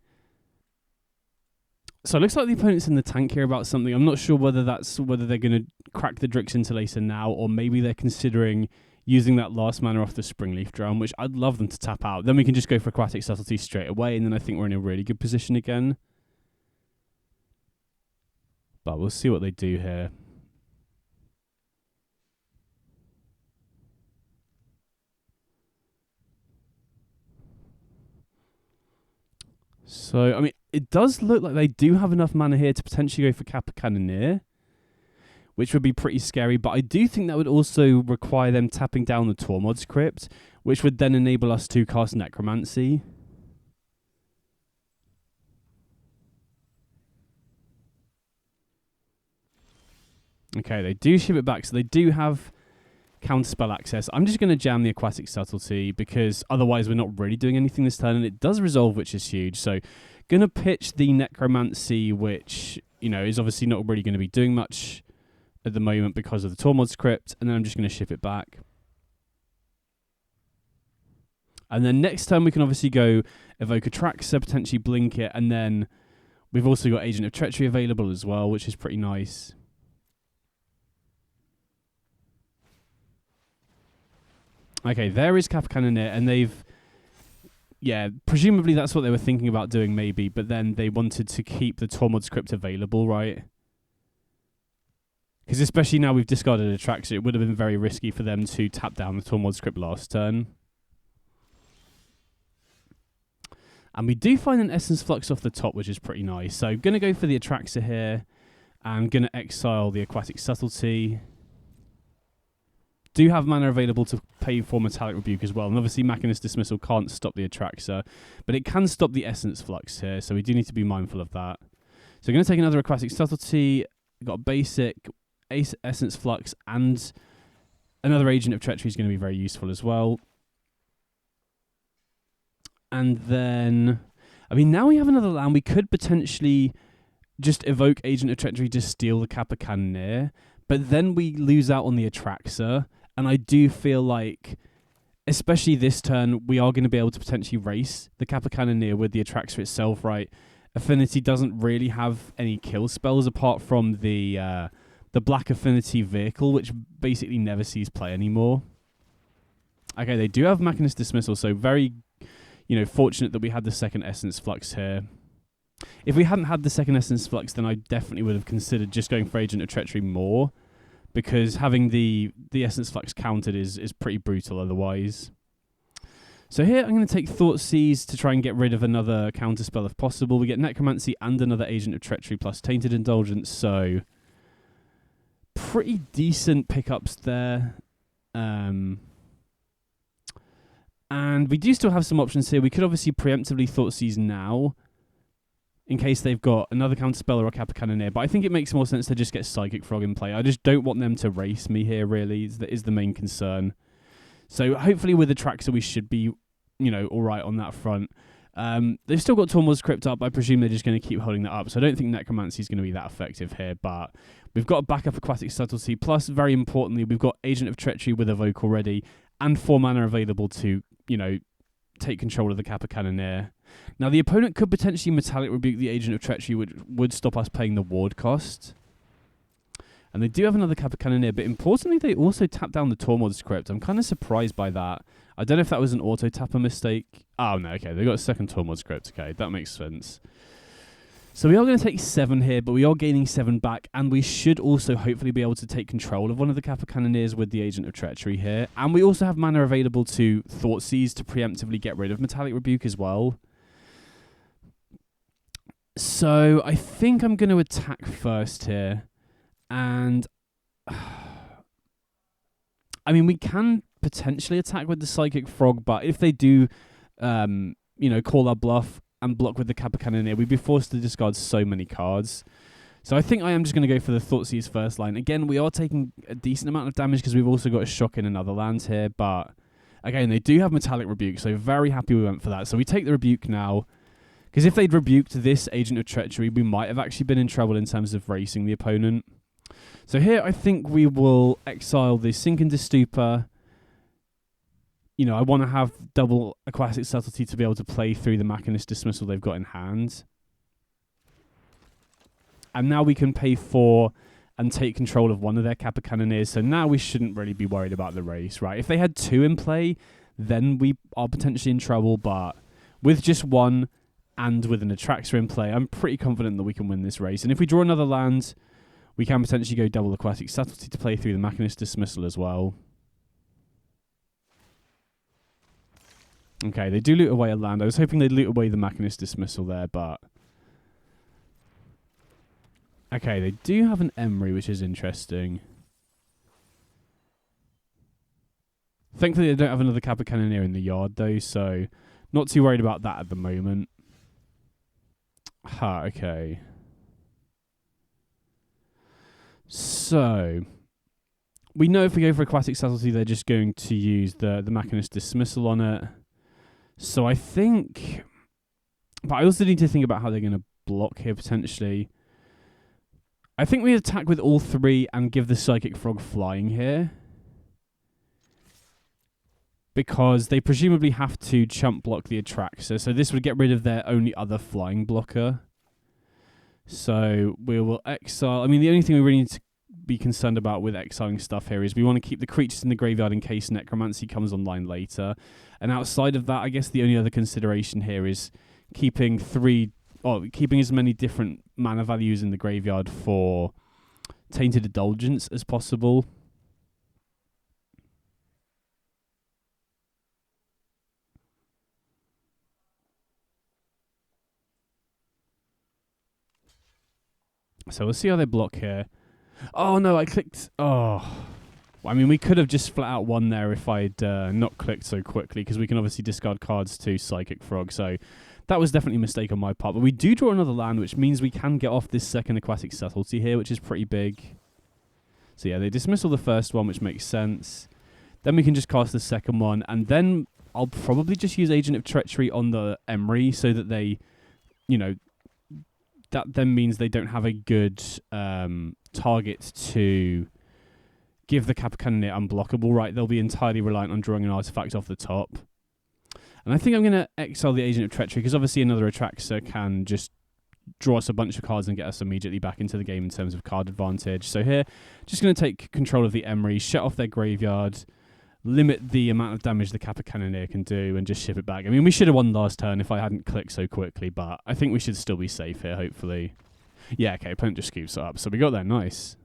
Speaker 1: So it looks like the opponent's in the tank here about something. I'm not sure whether they're going to crack the Drix Interlacer now, or maybe they're considering using that last mana off the Springleaf Drum, which I'd love them to tap out. Then we can just go for Aquatic Subtlety straight away, and then I think we're in a really good position again. But we'll see what they do here. So, I mean, it does look like they do have enough mana here to potentially go for Kappa Cannoneer, which would be pretty scary, but I do think that would also require them tapping down the Tormod's Crypt, which would then enable us to cast Necromancy. Okay, they do ship it back, so they do have counterspell access. I'm just going to jam the Aquatic Subtlety, because otherwise we're not really doing anything this turn, and it does resolve, which is huge. So, going to pitch the Necromancy, which, you know, is obviously not really going to be doing much at the moment because of the Tormod's Crypt, and then I'm just going to ship it back. And then next turn we can obviously go Evoke Atraxa, potentially blink it, and then we've also got Agent of Treachery available as well, which is pretty nice. Okay, there is Kappa Cannoneer, and they've... Yeah, presumably that's what they were thinking about doing, maybe, but then they wanted to keep the Tormod's Crypt available, right? Because especially now we've discarded Atraxa, it would have been very risky for them to tap down the Tormod's Crypt last turn. And we do find an Essence Flux off the top, which is pretty nice. So, going to go for the Atraxa here. I'm going to exile the Aquatic Subtlety. Do have mana available to pay for Metallic Rebuke as well. And obviously, Machinist Dismissal can't stop the Atraxa, but it can stop the Essence Flux here, so we do need to be mindful of that. So, we're going to take another Aquatic Subtlety. We've got a basic Essence Flux, and another Agent of Treachery is going to be very useful as well. And then, I mean, now we have another land. We could potentially just evoke Agent of Treachery to steal the Kappa Cannoneer, but then we lose out on the Atraxa. And I do feel like, especially this turn, we are going to be able to potentially race the Kappa Cannoneer with the Atraxa itself, right? Affinity doesn't really have any kill spells apart from the Black Affinity vehicle, which basically never sees play anymore. Okay, they do have Machinist Dismissal, so very, you know, fortunate that we had the second Essence Flux here. If we hadn't had the second Essence Flux, then I definitely would have considered just going for Agent of Treachery more, because having the Essence Flux countered is pretty brutal otherwise. So here I'm going to take Thoughtseize to try and get rid of another counterspell if possible. We get Necromancy and another Agent of Treachery plus Tainted Indulgence, so pretty decent pickups there. And we do still have some options here. We could obviously preemptively Thoughtseize now, in case they've got another counterspell or a Kappa Cannoneer, but I think it makes more sense to just get Psychic Frog in play. I just don't want them to race me here, really, is the main concern. So hopefully with Atraxa we should be, you know, alright on that front. They've still got Tormod's Crypt up. I presume they're just going to keep holding that up, so I don't think Necromancy is going to be that effective here, but we've got a backup Aquatic Subtlety, plus, very importantly, we've got Agent of Treachery with Evoke already, and 4 mana available to, you know, take control of the Kappa Cannoneer. Now, the opponent could potentially Metallic Rebuke the Agent of Treachery, which would stop us paying the ward cost. And they do have another Kappa Cannoneer, but importantly, they also tap down the Tormod's Crypt. I'm kind of surprised by that. I don't know if that was an auto-tapper mistake. Oh, no, okay, they got a second Tormod's Crypt. Okay, that makes sense. So we are going to take 7 here, but we are gaining 7 back, and we should also hopefully be able to take control of one of the Kappa Cannoneers with the Agent of Treachery here. And we also have mana available to Thoughtseize to preemptively get rid of Metallic Rebuke as well. So I think I'm going to attack first here. And I mean, we can potentially attack with the Psychic Frog, but if they do, you know, call our bluff and block with the Kappa Cannoneer, we'd be forced to discard so many cards. So I think I am just going to go for the Thoughtseize first line. Again, we are taking a decent amount of damage because we've also got a shock in another land here, but again, they do have Metallic Rebuke, so very happy we went for that. So we take the Rebuke now, because if they'd rebuked this Agent of Treachery, we might have actually been in trouble in terms of racing the opponent. So here I think we will exile the Sink into Stupor. You know, I want to have double Aquatic Subtlety to be able to play through the Machinist Dismissal they've got in hand. And now we can pay 4 and take control of one of their Kappa Cannoneers. So now we shouldn't really be worried about the race, right? If they had 2 in play, then we are potentially in trouble. But with just 1 and with an Atraxa in play, I'm pretty confident that we can win this race. And if we draw another land, we can potentially go double Aquatic Subtlety to play through the Machinist Dismissal as well. Okay, they do loot away a land. I was hoping they'd loot away the Machinist Dismissal there, but... Okay, they do have an Emery, which is interesting. Thankfully, they don't have another Kappa Cannoneer in the yard, though, so not too worried about that at the moment. Okay. So, we know if we go for Aquatic Subtlety, they're just going to use the Machinist Dismissal on it. So I think... But I also need to think about how they're going to block here, potentially. I think we attack with all three and give the Psychic Frog flying here. Because they presumably have to chump block the Atraxa. So this would get rid of their only other flying blocker. So we will exile... I mean, the only thing we really need to be concerned about with exiling stuff here is we want to keep the creatures in the graveyard in case Necromancy comes online later. And outside of that, I guess the only other consideration here is keeping keeping as many different mana values in the graveyard for Tainted Indulgence as possible. So we'll see how they block here. Oh no, I clicked... Oh... I mean, we could have just flat out won there if I'd not clicked so quickly, because we can obviously discard cards to Psychic Frog, so that was definitely a mistake on my part. But we do draw another land, which means we can get off this second Aquatic Subtlety here, which is pretty big. So yeah, they dismissal the first one, which makes sense. Then we can just cast the second one, and then I'll probably just use Agent of Treachery on the Emery, so that they, you know, that then means they don't have a good target to... give the Kappa Cannoneer unblockable, right? They'll be entirely reliant on drawing an artifact off the top. And I think I'm going to exile the Agent of Treachery, because obviously another Atraxa can just draw us a bunch of cards and get us immediately back into the game in terms of card advantage. So here, just going to take control of the Emery, shut off their graveyard, limit the amount of damage the Kappa Cannoneer can do, and just ship it back. I mean, we should have won last turn if I hadn't clicked so quickly, but I think we should still be safe here, hopefully. Yeah, okay, opponent just scoops up. So we got there, nice.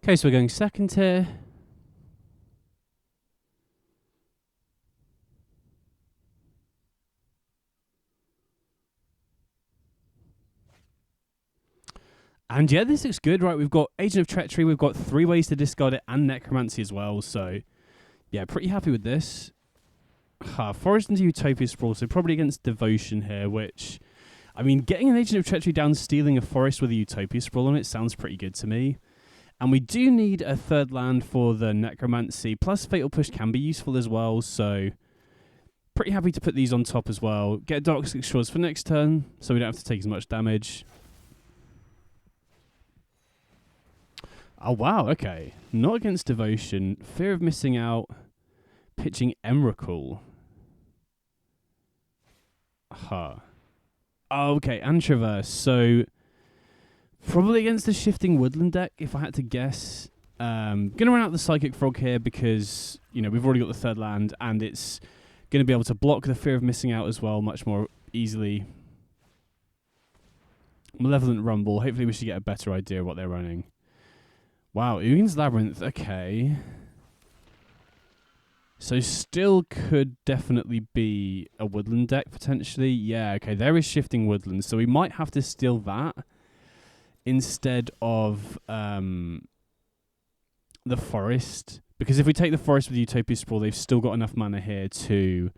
Speaker 1: Okay, so we're going second here. And yeah, this looks good, right? We've got Agent of Treachery, we've got 3 ways to discard it, and Necromancy as well, so yeah, pretty happy with this. Forest into Utopia Sprawl, so probably against Devotion here, which, I mean, getting an Agent of Treachery down, stealing a forest with a Utopia Sprawl on it sounds pretty good to me. And we do need a third land for the Necromancy, plus Fatal Push can be useful as well, so pretty happy to put these on top as well. Get Darkslick Shores for next turn, so we don't have to take as much damage. Oh, wow, okay. Not against Devotion. Fear of missing out. Pitching Emrakul. Oh, okay, and Traverse. So, probably against the Shifting Woodland deck, if I had to guess. Going to run out the Psychic Frog here because, you know, we've already got the third land, and it's going to be able to block the Fear of missing out as well much more easily. Malevolent Rumble. Hopefully we should get a better idea of what they're running. Wow, Ugin's Labyrinth, okay. So still could definitely be a Woodland deck, potentially. Yeah, okay, there is Shifting Woodland, so we might have to steal that instead of the Forest. Because if we take the Forest with Utopia Sprawl, they've still got enough mana here to...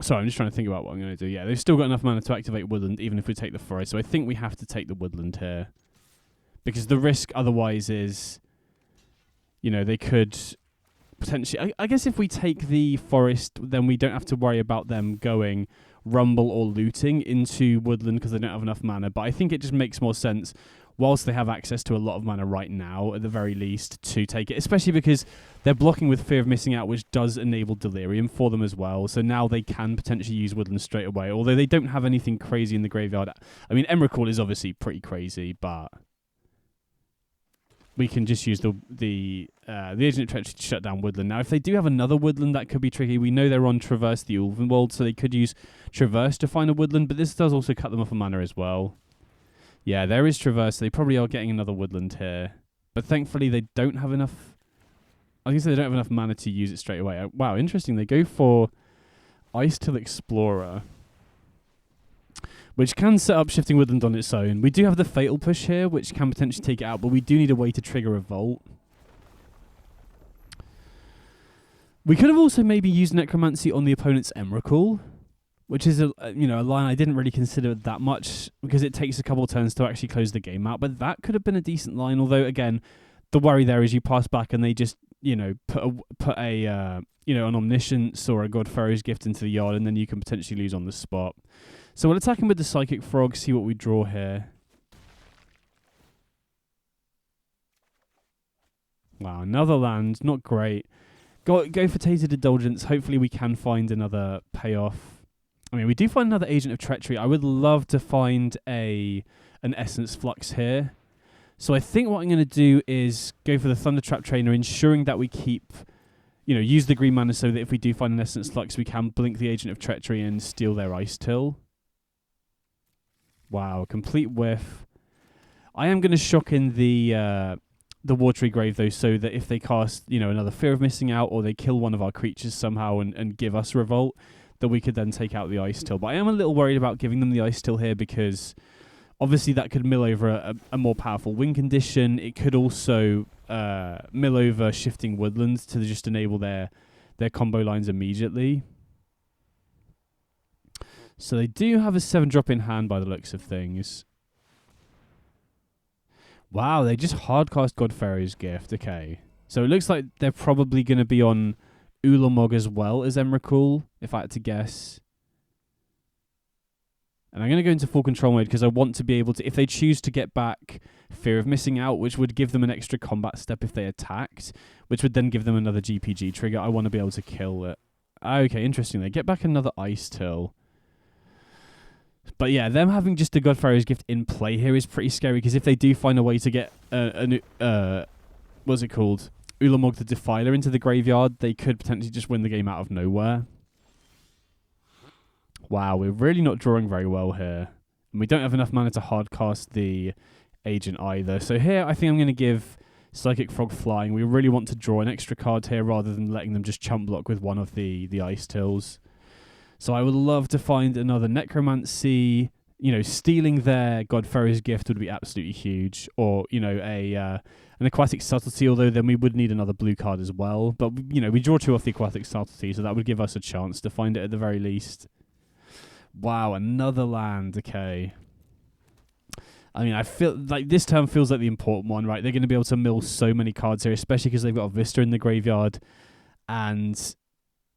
Speaker 1: Sorry, I'm just trying to think about what I'm going to do. Yeah, they've still got enough mana to activate Woodland, even if we take the Forest. So I think we have to take the Woodland here. Because the risk otherwise is, you know, they could potentially... I guess if we take the Forest, then we don't have to worry about them going Rumble or looting into Woodland because they don't have enough mana. But I think it just makes more sense, whilst they have access to a lot of mana right now, at the very least, to take it. Especially because they're blocking with Fear of Missing Out, which does enable Delirium for them as well. So now they can potentially use Woodland straight away, although they don't have anything crazy in the graveyard. I mean, Emrakul is obviously pretty crazy, but... we can just use the Agent of Treachery to shut down Woodland. Now, if they do have another Woodland, that could be tricky. We know they're on Traverse the Ulvenwald, so they could use Traverse to find a Woodland, but this does also cut them off a mana as well. Yeah, there is Traverse. So they probably are getting another Woodland here. But thankfully, they don't have enough... I guess they don't have enough mana to use it straight away. Wow, interesting. They go for Ice Till Explorer, which can set up Shifting Woodland on its own. We do have the Fatal Push here, which can potentially take it out, but we do need a way to trigger Revolt. We could have also maybe used Necromancy on the opponent's Emrakul, which is a line I didn't really consider that much because it takes a couple of turns to actually close the game out. But that could have been a decent line. Although again, the worry there is you pass back and they just put an Omniscience or a Godfarrow's Gift into the yard, and then you can potentially lose on the spot. So we'll attack him with the Psychic Frog, see what we draw here. Wow, another land, not great. Go for Tainted Indulgence. Hopefully we can find another payoff. I mean, we do find another Agent of Treachery. I would love to find an Essence Flux here. So I think what I'm going to do is go for the Thunder Trap Trainer, ensuring that we keep, use the green mana so that if we do find an Essence Flux, we can blink the Agent of Treachery and steal their Ice Till. Wow, complete whiff. I am going to shock in the Watery Grave, though, so that if they cast, another Fear of Missing Out or they kill one of our creatures somehow and give us Revolt, that we could then take out the Ice Till. But I am a little worried about giving them the Ice Till here because obviously that could mill over a more powerful win condition. It could also mill over Shifting Woodlands to just enable their combo lines immediately. So they do have a 7-drop in hand by the looks of things. Wow, they just hardcast Godfarrow's Gift. Okay. So it looks like they're probably going to be on Ulamog as well as Emrakul, if I had to guess. And I'm going to go into full control mode because I want to be able to, if they choose to get back Fear of Missing Out, which would give them an extra combat step if they attacked, which would then give them another GPG trigger, I want to be able to kill it. Okay, interesting. They get back another Ice Till. But yeah, them having just the Godfarrow's Gift in play here is pretty scary because if they do find a way to get what's it called? Ulamog the Defiler into the graveyard, they could potentially just win the game out of nowhere. Wow, we're really not drawing very well here. And we don't have enough mana to hardcast the Agent either. So here, I think I'm going to give Psychic Frog Flying. We really want to draw an extra card here rather than letting them just chump block with one of the Ice Tills. So I would love to find another Necromancy. Stealing their Godfarrow's Gift would be absolutely huge. Or, an Aquatic Subtlety, although then we would need another blue card as well. But, we draw 2 off the Aquatic Subtlety, so that would give us a chance to find it at the very least. Wow, another land. Okay. I mean, I feel like this turn feels like the important one, right? They're going to be able to mill so many cards here, especially because they've got a Vista in the graveyard. And,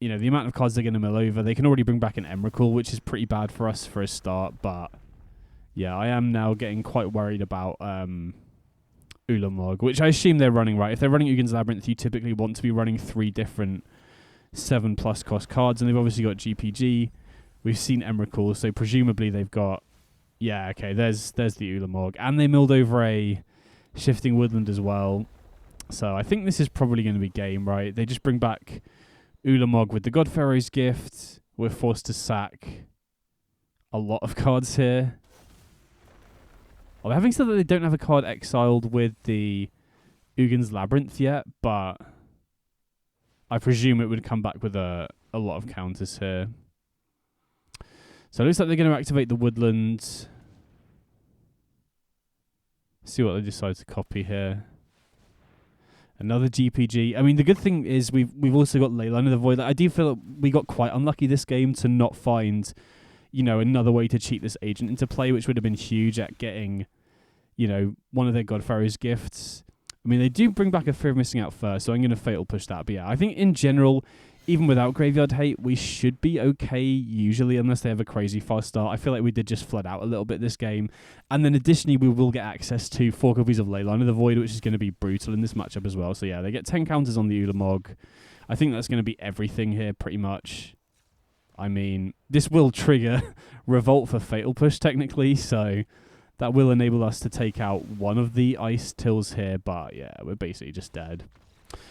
Speaker 1: the amount of cards they're going to mill over. They can already bring back an Emrakul, which is pretty bad for us for a start. But, yeah, I am now getting quite worried about Ulamog, which I assume they're running, right? If they're running Ugin's Labyrinth, you typically want to be running 3 different 7+ cost cards. And they've obviously got GPG. We've seen Emrakul, so presumably they've got... Yeah, okay, there's the Ulamog. And they milled over a Shifting Woodland as well. So I think this is probably going to be game, right? They just bring back Ulamog with the Godfarrow's Gift. We're forced to sack a lot of cards here. Well, having said that they don't have a card exiled with the Ugin's Labyrinth yet, but I presume it would come back with a lot of counters here. So it looks like they're going to activate the Woodland. See what they decide to copy here. Another GPG. I mean, the good thing is we've also got Leyline of the Void. I do feel like we got quite unlucky this game to not find, another way to cheat this Agent into play, which would have been huge at getting, one of their Godfarrow's Gifts. I mean, they do bring back a Fear of Missing Out first, so I'm going to Fatal Push that. But yeah, I think in general, even without Graveyard Hate, we should be okay usually, unless they have a crazy fast start. I feel like we did just flood out a little bit this game. And then additionally, we will get access to 4 copies of Leyline of the Void, which is going to be brutal in this matchup as well. So yeah, they get 10 counters on the Ulamog. I think that's going to be everything here pretty much. I mean, this will trigger Revolt for Fatal Push technically, so That will enable us to take out one of the ice tills here, but yeah, we're basically just dead.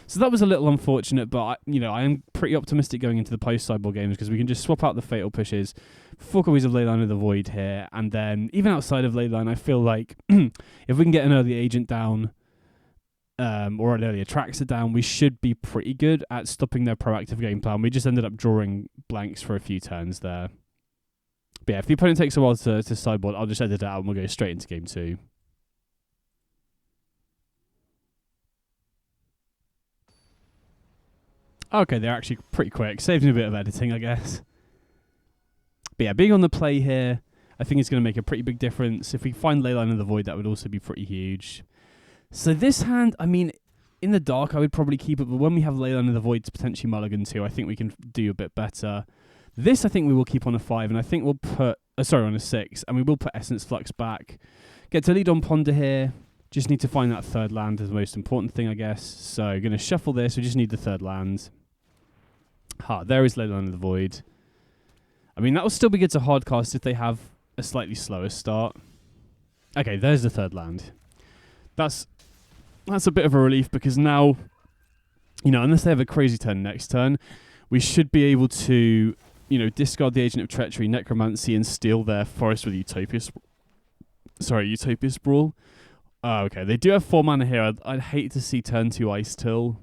Speaker 1: So that was a little unfortunate, but I am pretty optimistic going into the post-sideboard games because we can just swap out the Fatal Pushes, 4 copies of Leyline of the Void here, and then even outside of Leyline, I feel like if we can get an early agent down or an early Atraxa down, we should be pretty good at stopping their proactive game plan. We just ended up drawing blanks for a few turns there. But yeah, if the opponent takes a while to sideboard, I'll just edit it out and we'll go straight into game 2. Okay, they're actually pretty quick. Saves me a bit of editing, I guess. But yeah, being on the play here, I think it's going to make a pretty big difference. If we find Leyline of the Void, that would also be pretty huge. So this hand, I mean, in the dark, I would probably keep it. But when we have Leyline of the Void to potentially mulligan to, I think we can do a bit better. This, I think we will keep on a 5. And I think we'll put, on a 6. And we will put Essence Flux back. Get to lead on Ponder here. Just need to find that third land is the most important thing, I guess. So going to shuffle this. We just need the third land. There is Leyline of the Void. I mean, that will still be good to hardcast if they have a slightly slower start. Okay, there's the third land. That's a bit of a relief because now, unless they have a crazy turn next turn, we should be able to, discard the Agent of Treachery, Necromancy, and steal their Forest with Utopia Sprawl. Oh, okay, they do have 4 mana here. I'd hate to see turn 2 Ice Till.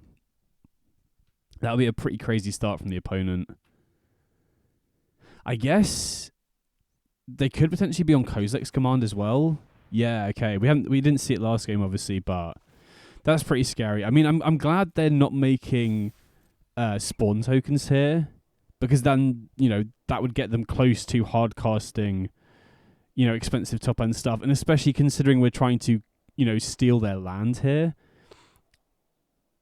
Speaker 1: That would be a pretty crazy start from the opponent. I guess they could potentially be on Kozilek's command as well. Yeah, okay. We didn't see it last game, obviously, but that's pretty scary. I mean, I'm glad they're not making spawn tokens here, because then that would get them close to hard casting, expensive top end stuff, and especially considering we're trying to steal their land here.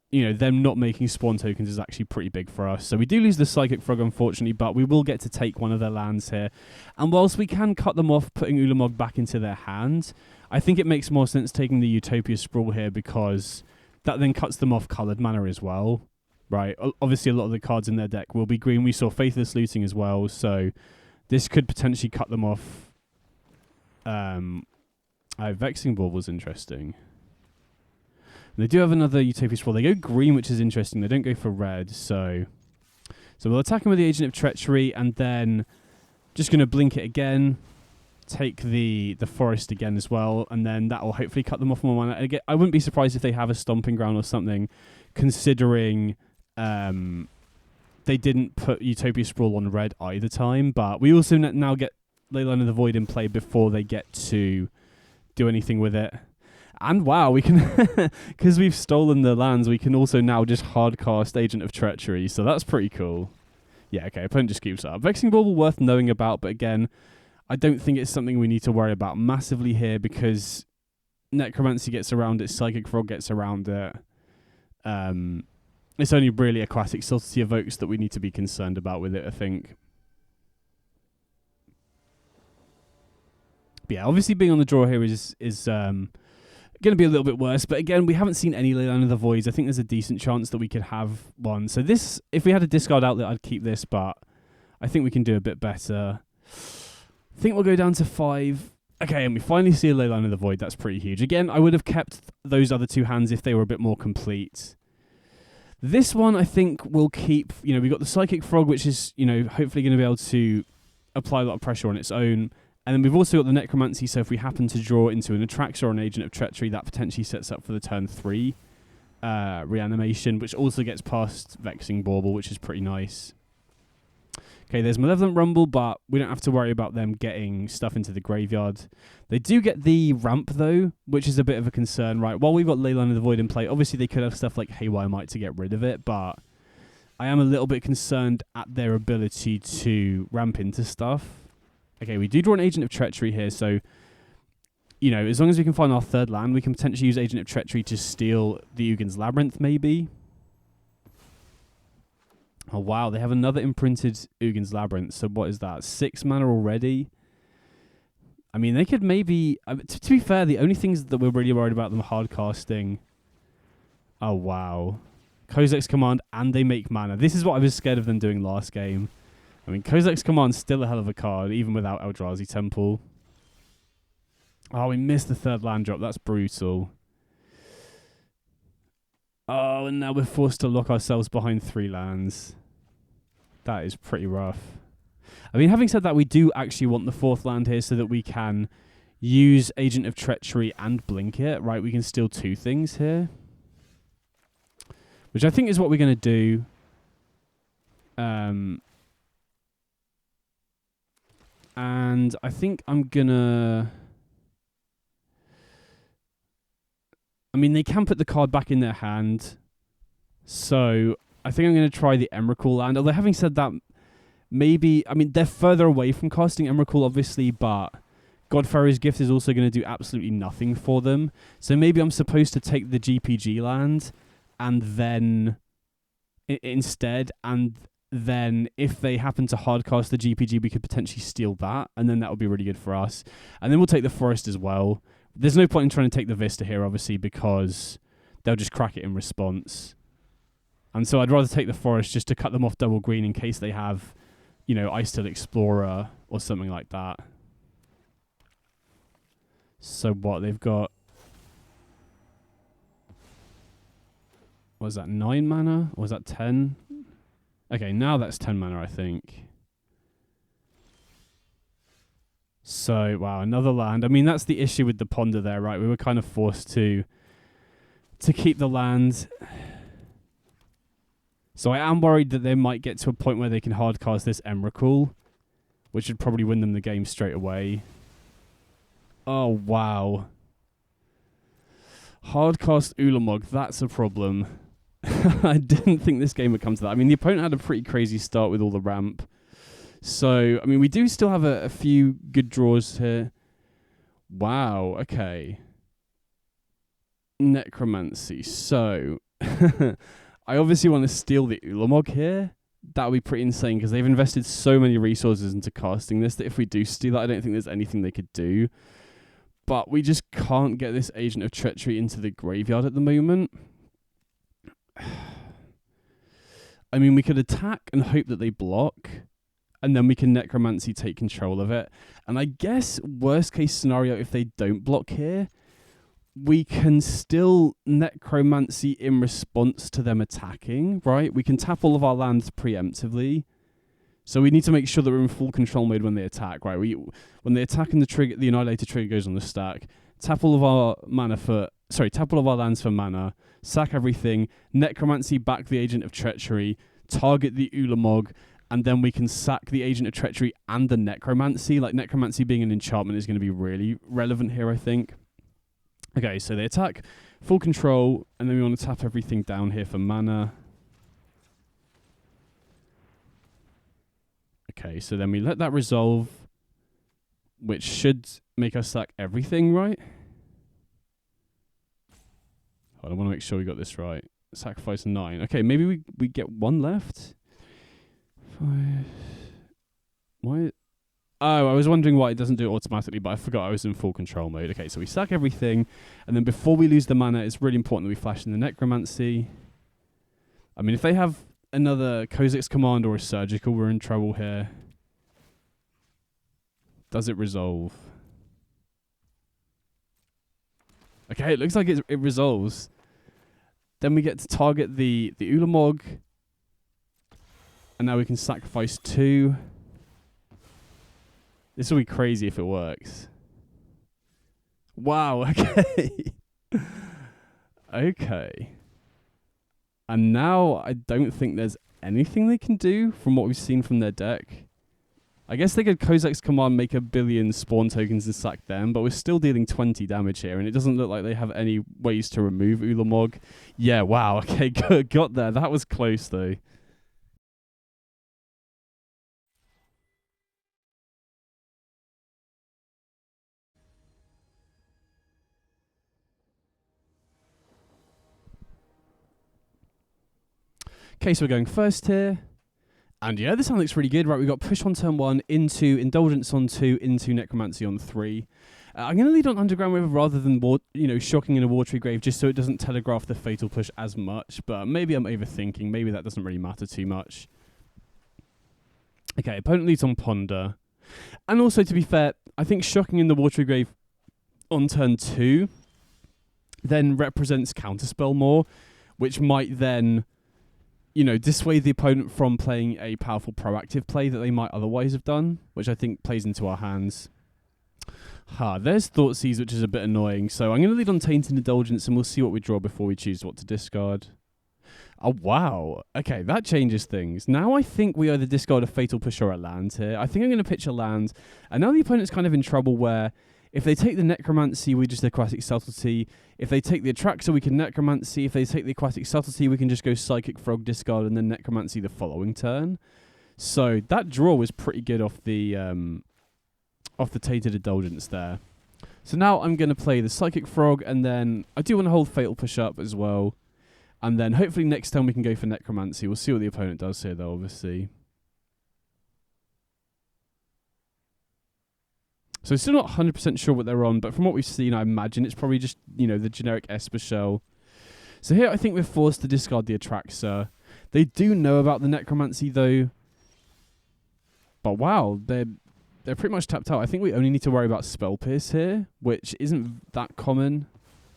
Speaker 1: Them not making spawn tokens is actually pretty big for us. So we do lose the Psychic Frog, unfortunately, but we will get to take one of their lands here. And whilst we can cut them off, putting Ulamog back into their hand, I think it makes more sense taking the Utopia Sprawl here because that then cuts them off coloured mana as well. Right? Obviously, a lot of the cards in their deck will be green. We saw Faithless Looting as well, so this could potentially cut them off. Vexing Ball was interesting. They do have another Utopia Sprawl. They go green, which is interesting. They don't go for red, so we'll attack him with the Agent of Treachery, and then just going to blink it again, take the Forest again as well, and then that will hopefully cut them off more mana. Again, I wouldn't be surprised if they have a Stomping Ground or something, considering they didn't put Utopia Sprawl on red either time, but we also now get Leyline of the Void in play before they get to do anything with it. And wow, we can, because we've stolen the lands, we can also now just hardcast Agent of Treachery, so that's pretty cool. Yeah, okay, opponent just keeps up. Vexing Bauble worth knowing about, but again, I don't think it's something we need to worry about massively here because Necromancy gets around it, Psychic Frog gets around it. It's only really Aquatic Subtlety Evokes that we need to be concerned about with it, I think. But yeah, obviously being on the draw here is going to be a little bit worse, but again, we haven't seen any Leyline of the Voids. I think there's a decent chance that we could have one. So this, if we had a discard outlet, I'd keep this, but I think we can do a bit better. I think we'll go down to 5. Okay, and we finally see a Leyline of the Void. That's pretty huge. Again, I would have kept those other 2 hands if they were a bit more complete. This one, I think, we'll keep. We've got the Psychic Frog, which is, hopefully going to be able to apply a lot of pressure on its own. And then we've also got the Necromancy, so if we happen to draw into an Atraxa or an Agent of Treachery, that potentially sets up for the turn 3 reanimation, which also gets past Vexing Bauble, which is pretty nice. Okay, there's Malevolent Rumble, but we don't have to worry about them getting stuff into the graveyard. They do get the ramp, though, which is a bit of a concern, right? While we've got Leyline of the Void in play, obviously they could have stuff like Haywire Might to get rid of it, but I am a little bit concerned at their ability to ramp into stuff. Okay, we do draw an Agent of Treachery here, so, as long as we can find our third land, we can potentially use Agent of Treachery to steal the Ugin's Labyrinth, maybe. Oh, wow, they have another imprinted Ugin's Labyrinth, so what is that, 6 mana already? I mean, they could maybe... to be fair, the only things that we're really worried about them hard casting... Oh, wow. Kozilek's Command, and they make mana. This is what I was scared of them doing last game. I mean, Kozilek's Command's still a hell of a card, even without Eldrazi Temple. Oh, we missed the third land drop. That's brutal. Oh, and now we're forced to lock ourselves behind 3 lands. That is pretty rough. I mean, having said that, we do actually want the 4th land here so that we can use Agent of Treachery and blink it, right? We can steal 2 things here, which I think is what we're going to do. And I think I'm going to... I mean, they can put the card back in their hand, so I think I'm going to try the Emrakul land. Although, having said that, maybe... I mean, they're further away from casting Emrakul, obviously, but Godfarrow's Gift is also going to do absolutely nothing for them. So maybe I'm supposed to take the GPG land and then... instead, and then if they happen to hardcast the GPG, we could potentially steal that, and then that would be really good for us. And then we'll take the Forest as well. There's no point in trying to take the Vista here, obviously, because they'll just crack it in response. And so I'd rather take the Forest just to cut them off double green in case they have, you know, Ice-Tail Explorer or something like that. So what, they've got... what was that, 9 mana? Or was that 10? Okay, now that's 10 mana, I think. So, wow, another land. I mean, that's the issue with the Ponder there, right? We were kind of forced to keep the land. So I am worried that they might get to a point where they can hardcast this Emrakul, which would probably win them the game straight away. Oh, wow. Hardcast Ulamog, that's a problem. I didn't think this game would come to that. I mean, the opponent had a pretty crazy start with all the ramp. So, I mean, we do still have a few good draws here. Wow, okay. Necromancy. So, I obviously want to steal the Ulamog here. That would be pretty insane because they've invested so many resources into casting this that if we do steal that, I don't think there's anything they could do. But we just can't get this Agent of Treachery into the graveyard at the moment. I mean, we could attack and hope that they block, and then we can Necromancy take control of it. And I guess worst case scenario, if they don't block here, we can still Necromancy in response to them attacking, right? We can tap all of our lands preemptively. So we need to make sure that we're in full control mode when they attack, right? When they attack and the Annihilator trigger goes on the stack, tap all of our tap all of our lands for mana, sack everything, Necromancy back the Agent of Treachery, target the Ulamog, and then we can sack the Agent of Treachery and the Necromancy. Like, Necromancy being an enchantment is going to be really relevant here, I think. Okay, so they attack, full control, and then we want to tap everything down here for mana. Okay, so then we let that resolve, which should make us sack everything, right? I want to make sure we got this right. Sacrifice 9. Okay, maybe we get 1 left. 5. Why? Oh, I was wondering why it doesn't do it automatically, but I forgot I was in full control mode. Okay, so we sack everything, and then before we lose the mana, it's really important that we flash in the Necromancy. I mean, if they have another Kozilek's Command or a Surgical, we're in trouble here. Does it resolve? Okay, it looks like it resolves. Then we get to target the Ulamog. And now we can sacrifice 2. This will be crazy if it works. Wow, okay. Okay. And now I don't think there's anything they can do from what we've seen from their deck. I guess they could Kozilek's Command, make 1 billion spawn tokens and sack them, but we're still dealing 20 damage here, and it doesn't look like they have any ways to remove Ulamog. Yeah, wow, okay, got there. That was close, though. Okay, so we're going first here. And yeah, this one looks really good. Right, we've got Push on turn 1, into Indulgence on 2, into Necromancy on 3. I'm going to lead on Underground River rather than Shocking in a Watery Grave, just so it doesn't telegraph the Fatal Push as much. But maybe I'm overthinking. Maybe that doesn't really matter too much. Okay, opponent leads on Ponder. And also, to be fair, I think Shocking in the Watery Grave on turn 2 then represents Counterspell more, which might then, dissuade the opponent from playing a powerful proactive play that they might otherwise have done, which I think plays into our hands. There's Thoughtseize, which is a bit annoying. So I'm going to lead on Tainted Indulgence, and we'll see what we draw before we choose what to discard. Oh, wow. Okay, that changes things. Now I think we either discard a Fatal Push or a land here. I think I'm going to pitch a land. And now the opponent's kind of in trouble where if they take the Necromancy, we just Aquatic Subtlety. If they take the Atraxa, we can Necromancy. If they take the Aquatic Subtlety, we can just go Psychic Frog, discard, and then Necromancy the following turn. So that draw was pretty good off the Tainted Indulgence there. So now I'm going to play the Psychic Frog, and then I do want to hold Fatal Push up as well. And then hopefully next time we can go for Necromancy. We'll see what the opponent does here, though, obviously. So still not 100% sure what they're on, but from what we've seen, I imagine it's probably just, the generic Esper Shell. So here I think we're forced to discard the Atraxa. They do know about the Necromancy, though. But wow, they're pretty much tapped out. I think we only need to worry about Spell Pierce here, which isn't that common.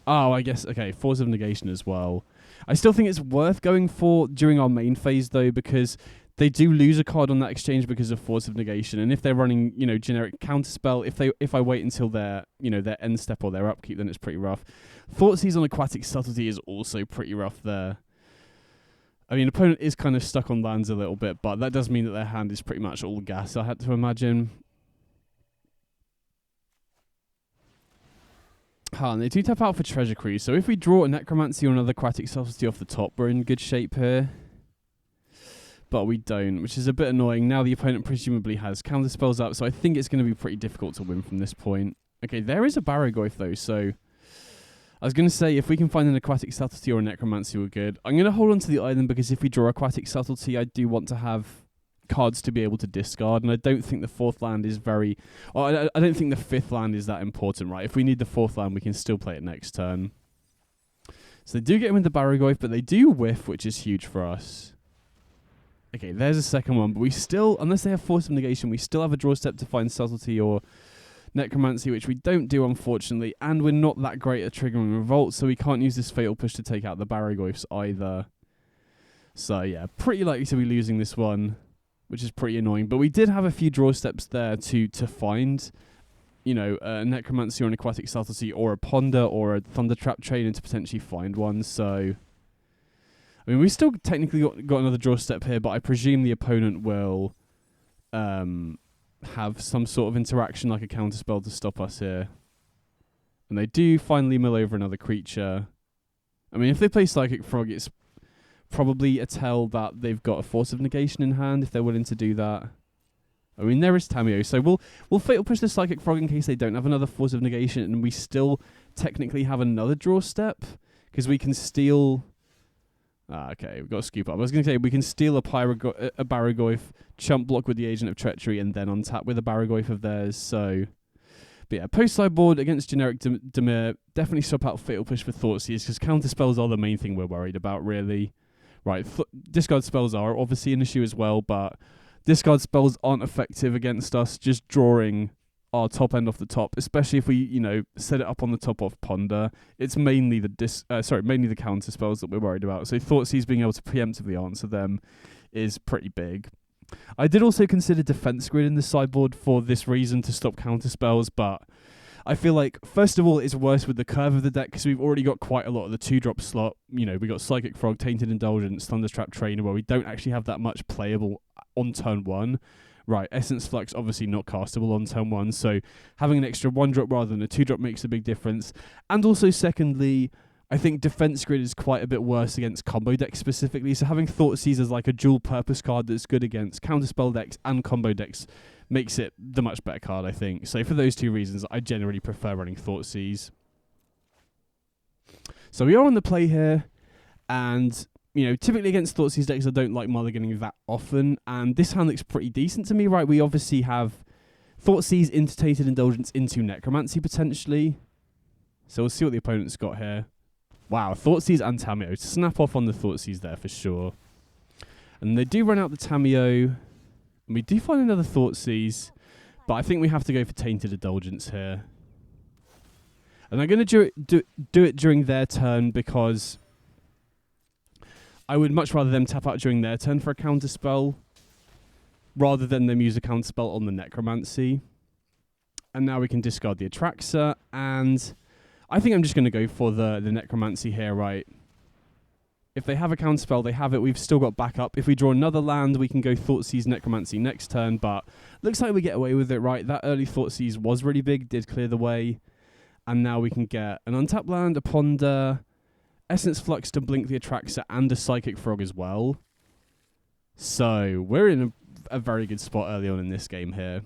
Speaker 1: Oh, I guess, okay, Force of Negation as well. I still think it's worth going for during our main phase, though, because they do lose a card on that exchange because of Force of Negation. And if they're running, generic Counterspell, if I wait until their end step or their upkeep, then it's pretty rough. Thoughtseize on Aquatic Subtlety is also pretty rough there. I mean, opponent is kind of stuck on lands a little bit, but that does mean that their hand is pretty much all gas, I had to imagine. And they do tap out for Treasure Cruise, so if we draw a Necromancy or another Aquatic Subtlety off the top, we're in good shape here. But we don't, which is a bit annoying. Now the opponent presumably has Counterspells up, so I think it's going to be pretty difficult to win from this point. Okay, there is a Barrogoyf though, so I was going to say if we can find an Aquatic Subtlety or a Necromancy, we're good. I'm going to hold on to the island because if we draw Aquatic Subtlety, I do want to have cards to be able to discard, and I don't think the fourth land is very... I don't think the fifth land is that important, right? If we need the fourth land, we can still play it next turn. So they do get him with the Barrogoyf, but they do whiff, which is huge for us. Okay, there's a second one, but we still, unless they have Force of Negation, we still have a draw step to find Subtlety or Necromancy, which we don't do, unfortunately, and we're not that great at triggering Revolt, so we can't use this Fatal Push to take out the Barrogoyfs either. So yeah, pretty likely to be losing this one, which is pretty annoying. But we did have a few draw steps there to find, a Necromancy or an Aquatic Subtlety or a Ponder or a Thundertrap Trainer to potentially find one. So, I mean, we still technically got another draw step here, but I presume the opponent will have some sort of interaction like a Counterspell to stop us here. And they do finally mill over another creature. I mean, if they play Psychic Frog, it's probably a tell that they've got a Force of Negation in hand if they're willing to do that. I mean, there is Tamiyo, so we'll Fatal Push the Psychic Frog in case they don't have another Force of Negation, and we still technically have another draw step, because we can steal... okay, we've got to scoop up. I was going to say, we can steal a Barrogoyf, chump block with the Agent of Treachery, and then untap with a Barrogoyf of theirs, so... But yeah, post-sideboard against generic Dimir, definitely swap out Fatal Push for Thoughtseize, because counterspells are the main thing we're worried about, really. Right, discard spells are obviously an issue as well, but discard spells aren't effective against us just drawing our top end off the top, especially if we, set it up on the top of Ponder. It's mainly mainly the counter spells that we're worried about. So Thoughtseize being able to preemptively answer them is pretty big. I did also consider Defense Grid in the sideboard for this reason to stop counter spells, but I feel like, first of all, it's worse with the curve of the deck because we've already got quite a lot of the 2-drop slot. We got Psychic Frog, Tainted Indulgence, Thundertrap Trainer, where we don't actually have that much playable on turn 1. Right, Essence Flux, obviously not castable on turn 1, so having an extra 1-drop rather than a 2-drop makes a big difference. And also, secondly, I think Defense Grid is quite a bit worse against combo decks specifically, so having Thoughtseize as like a dual-purpose card that's good against counterspell decks and combo decks makes it the much better card, I think. So for those two reasons, I generally prefer running Thoughtseize. So we are on the play here, and typically against Thoughtseize decks, I don't like mulliganing that often, and this hand looks pretty decent to me, right? We obviously have Thoughtseize into Tainted Indulgence into Necromancy potentially. So we'll see what the opponent's got here. Wow, Thoughtseize and Tamiyo. Snap off on the Thoughtseize there for sure. And they do run out the Tamiyo. And we do find another Thoughtseize, but I think we have to go for Tainted Indulgence here. And I'm going to do it during their turn because I would much rather them tap out during their turn for a counterspell rather than them use a counterspell on the Necromancy. And now we can discard the Atraxa, and I think I'm just going to go for the Necromancy here, right? If they have a counterspell, they have it. We've still got backup. If we draw another land, we can go Thoughtseize Necromancy next turn, but looks like we get away with it, right? That early Thoughtseize was really big, did clear the way, and now we can get an untapped land, a Ponder, Essence Flux to blink the Atraxa, and a Psychic Frog as well. So we're in a very good spot early on in this game here.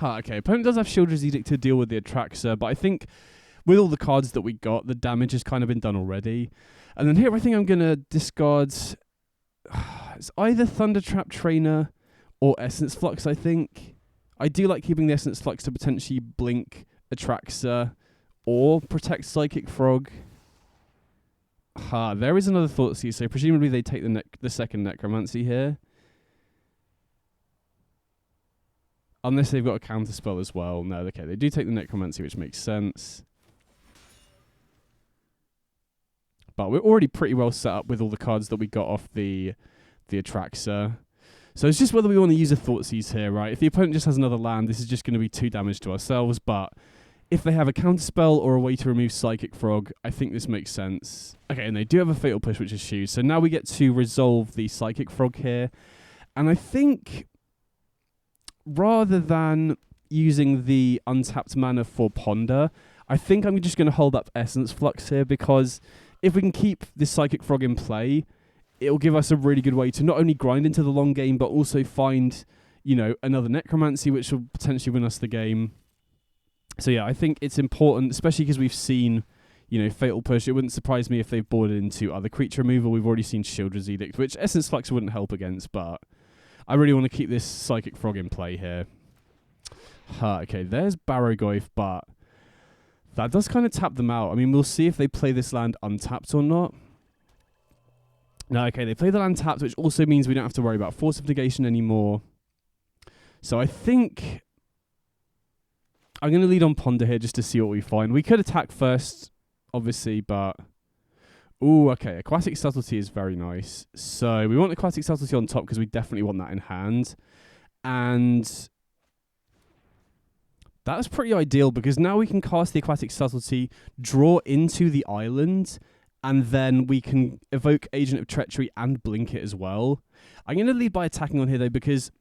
Speaker 1: Okay, opponent does have Shieldred's Edict to deal with the Atraxa, but I think with all the cards that we got, the damage has kind of been done already. And then here I think I'm going to discard... it's either Thundertrap Trainer or Essence Flux, I think. I do like keeping the Essence Flux to potentially blink Atraxa or protect Psychic Frog. There is another Thoughtseize, so presumably they take the second Necromancy here. Unless they've got a counterspell as well. No, okay, they do take the Necromancy, which makes sense. But we're already pretty well set up with all the cards that we got off the Atraxa. So it's just whether we want to use a Thoughtseize here, right? If the opponent just has another land, this is just going to be 2 damage to ourselves. But if they have a counterspell or a way to remove Psychic Frog, I think this makes sense. Okay, and they do have a Fatal Push, which is huge. So now we get to resolve the Psychic Frog here. And I think... rather than using the untapped mana for Ponder, I think I'm just going to hold up Essence Flux here, because if we can keep this Psychic Frog in play, it'll give us a really good way to not only grind into the long game, but also find, you know, another Necromancy, which will potentially win us the game. So yeah, I think it's important, especially because we've seen, you know, Fatal Push. It wouldn't surprise me if they've boarded into other creature removal. We've already seen Shieldred's Edict, which Essence Flux wouldn't help against, but... I really want to keep this Psychic Frog in play here. Okay, there's Barrogoyf, but that does kind of tap them out. I mean, we'll see if they play this land untapped or not. No, okay, they play the land tapped, which also means we don't have to worry about Force of Negation anymore. So I think I'm going to lead on Ponder here just to see what we find. We could attack first, obviously, but... ooh, okay, Aquatic Subtlety is very nice. So we want Aquatic Subtlety on top because we definitely want that in hand. And that's pretty ideal because now we can cast the Aquatic Subtlety, draw into the island, and then we can evoke Agent of Treachery and blink it as well. I'm going to lead by attacking on here though, because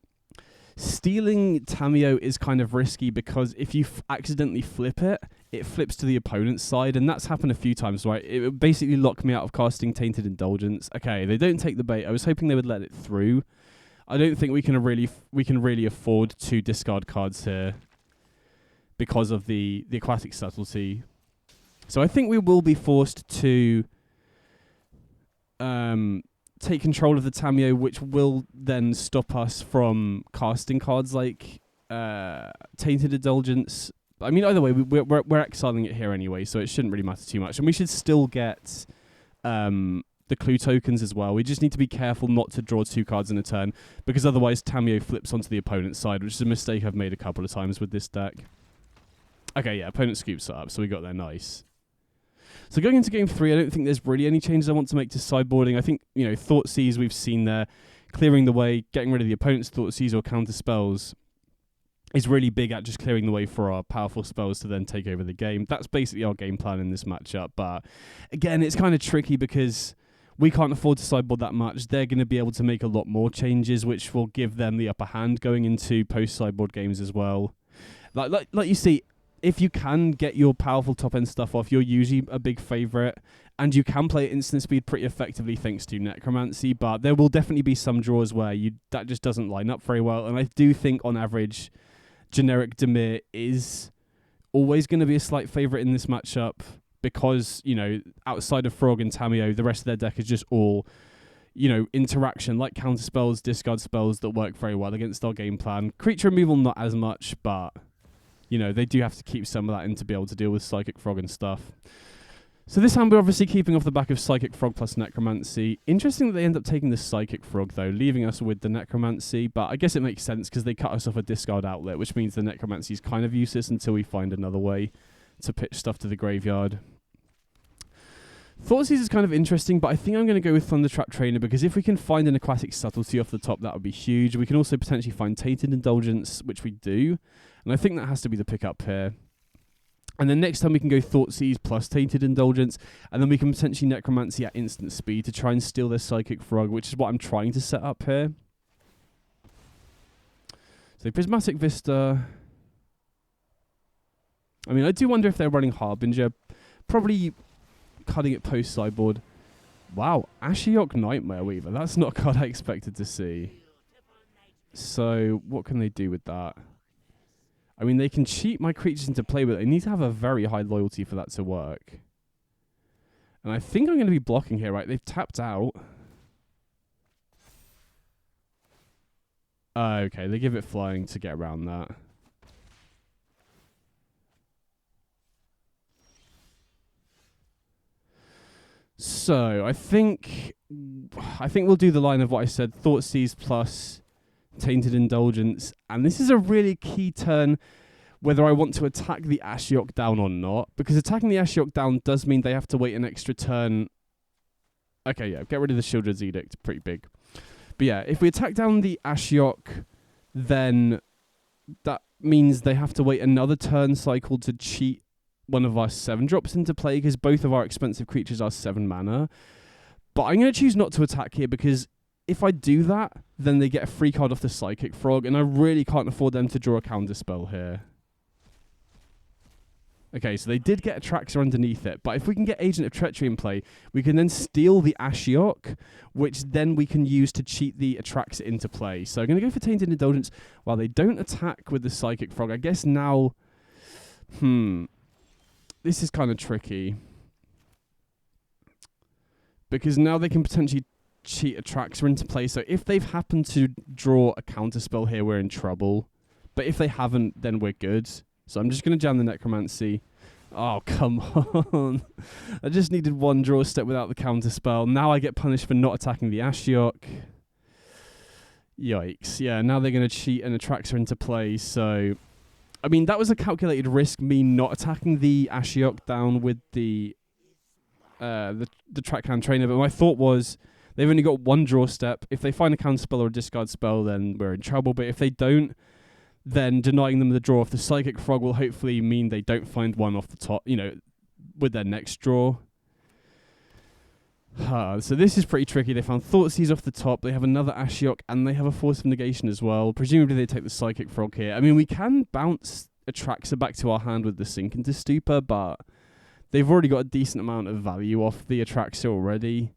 Speaker 1: stealing Tamiyo is kind of risky, because if you accidentally flip it, it flips to the opponent's side, and that's happened a few times, right? It would basically lock me out of casting Tainted Indulgence. Okay, they don't take the bait. I was hoping they would let it through. I don't think we can really afford to discard cards here because of the Aquatic Subtlety. So I think we will be forced to take control of the Tamiyo, which will then stop us from casting cards like Tainted Indulgence. I mean, either way, we're exiling it here anyway, so it shouldn't really matter too much. And we should still get the clue tokens as well. We just need to be careful not to draw 2 cards in a turn, because otherwise Tamiyo flips onto the opponent's side, which is a mistake I've made a couple of times with this deck. Okay, yeah, opponent scoops it up, so we got there, nice. So going into game 3, I don't think there's really any changes I want to make to sideboarding. I think, you know, Thoughtseize we've seen there, clearing the way, getting rid of the opponent's Thoughtseize or counter spells is really big at just clearing the way for our powerful spells to then take over the game. That's basically our game plan in this matchup. But again, it's kind of tricky because we can't afford to sideboard that much. They're going to be able to make a lot more changes, which will give them the upper hand going into post-sideboard games as well. Like you see, if you can get your powerful top-end stuff off, you're usually a big favourite, and you can play at instant speed pretty effectively thanks to Necromancy, but there will definitely be some draws where that just doesn't line up very well, and I do think, on average, generic Dimir is always going to be a slight favourite in this matchup because, you know, outside of Frog and Tamiyo, the rest of their deck is just all, you know, interaction, like counter spells, discard spells that work very well against our game plan. Creature removal, not as much, but, you know, they do have to keep some of that in to be able to deal with Psychic Frog and stuff. So this hand we're obviously keeping off the back of Psychic Frog plus Necromancy. Interesting that they end up taking the Psychic Frog though, leaving us with the Necromancy, but I guess it makes sense because they cut us off a discard outlet, which means the Necromancy is kind of useless until we find another way to pitch stuff to the graveyard. Thoughtseize is kind of interesting, but I think I'm going to go with Thundertrap Trainer because if we can find an Aquatic Subtlety off the top, that would be huge. We can also potentially find Tainted Indulgence, which we do, and I think that has to be the pickup here. And then next time we can go Thoughtseize plus Tainted Indulgence, and then we can potentially Necromancy at instant speed to try and steal their Psychic Frog, which is what I'm trying to set up here. So Prismatic Vista. I mean, I do wonder if they're running Harbinger. Probably cutting it post-sideboard. Wow, Ashiok Nightmare Weaver. That's not a card I expected to see. So what can they do with that? I mean, they can cheat my creatures into play, but they need to have a very high loyalty for that to work. And I think I'm going to be blocking here, right? They've tapped out. Okay, they give it flying to get around that. So, I think we'll do the line of what I said. Thoughtseize plus Tainted Indulgence, and this is a really key turn whether I want to attack the Ashiok down or not, because attacking the Ashiok down does mean they have to wait an extra turn. Okay, yeah, get rid of the Shieldred's Edict, pretty big. But yeah, if we attack down the Ashiok, then that means they have to wait another turn cycle to cheat one of our 7-drops into play, because both of our expensive creatures are 7 mana. But I'm going to choose not to attack here, because if I do that, then they get a free card off the Psychic Frog, and I really can't afford them to draw a counterspell here. Okay, so they did get Atraxa underneath it, but if we can get Agent of Treachery in play, we can then steal the Ashiok, which then we can use to cheat the Atraxa into play. So I'm going to go for Tainted Indulgence while they don't attack with the Psychic Frog. I guess now... this is kind of tricky. Because now they can potentially cheat Atraxa into play. So if they've happened to draw a counterspell here, we're in trouble. But if they haven't, then we're good. So I'm just going to jam the Necromancy. Oh, come on. I just needed one draw step without the counterspell. Now I get punished for not attacking the Ashiok. Yikes. Yeah, now they're going to cheat an Atraxa into play. So, I mean, that was a calculated risk, me not attacking the Ashiok down with the Trackhand Trainer. But my thought was, they've only got one draw step. If they find a counterspell or a discard spell, then we're in trouble. But if they don't, then denying them the draw off the Psychic Frog will hopefully mean they don't find one off the top, with their next draw. So this is pretty tricky. They found Thoughtseize off the top, they have another Ashiok, and they have a Force of Negation as well. Presumably they take the Psychic Frog here. I mean, we can bounce Atraxa back to our hand with the Sink into Stupor, but they've already got a decent amount of value off the Atraxa already.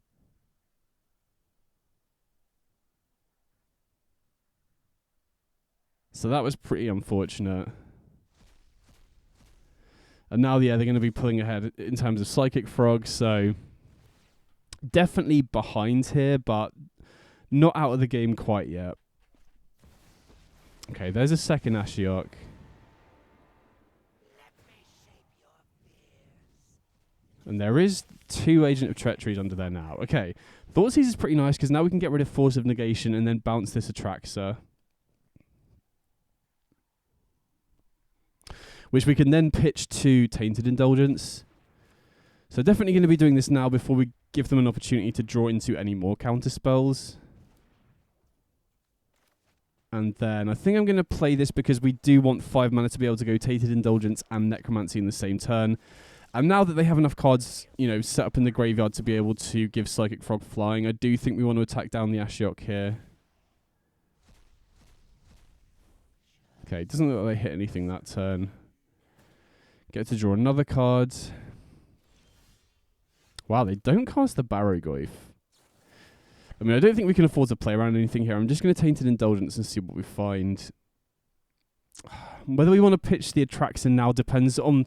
Speaker 1: So that was pretty unfortunate. And now, yeah, they're going to be pulling ahead in terms of Psychic Frog, so definitely behind here, but not out of the game quite yet. Okay, there's a second Ashiok. And there is 2 Agent of Treacheries under there now. Okay, Thoughtseize is pretty nice, because now we can get rid of Force of Negation and then bounce this Atraxa, which we can then pitch to Tainted Indulgence. So definitely going to be doing this now before we give them an opportunity to draw into any more counterspells. And then I think I'm going to play this because we do want 5 mana to be able to go Tainted Indulgence and Necromancy in the same turn. And now that they have enough cards, set up in the graveyard to be able to give Psychic Frog flying, I do think we want to attack down the Ashiok here. Okay, it doesn't look like they hit anything that turn. Get to draw another card. Wow, they don't cast the Barrogoyf. I mean, I don't think we can afford to play around anything here. I'm just going to Tainted Indulgence and see what we find. Whether we want to pitch the Atraxa now depends on...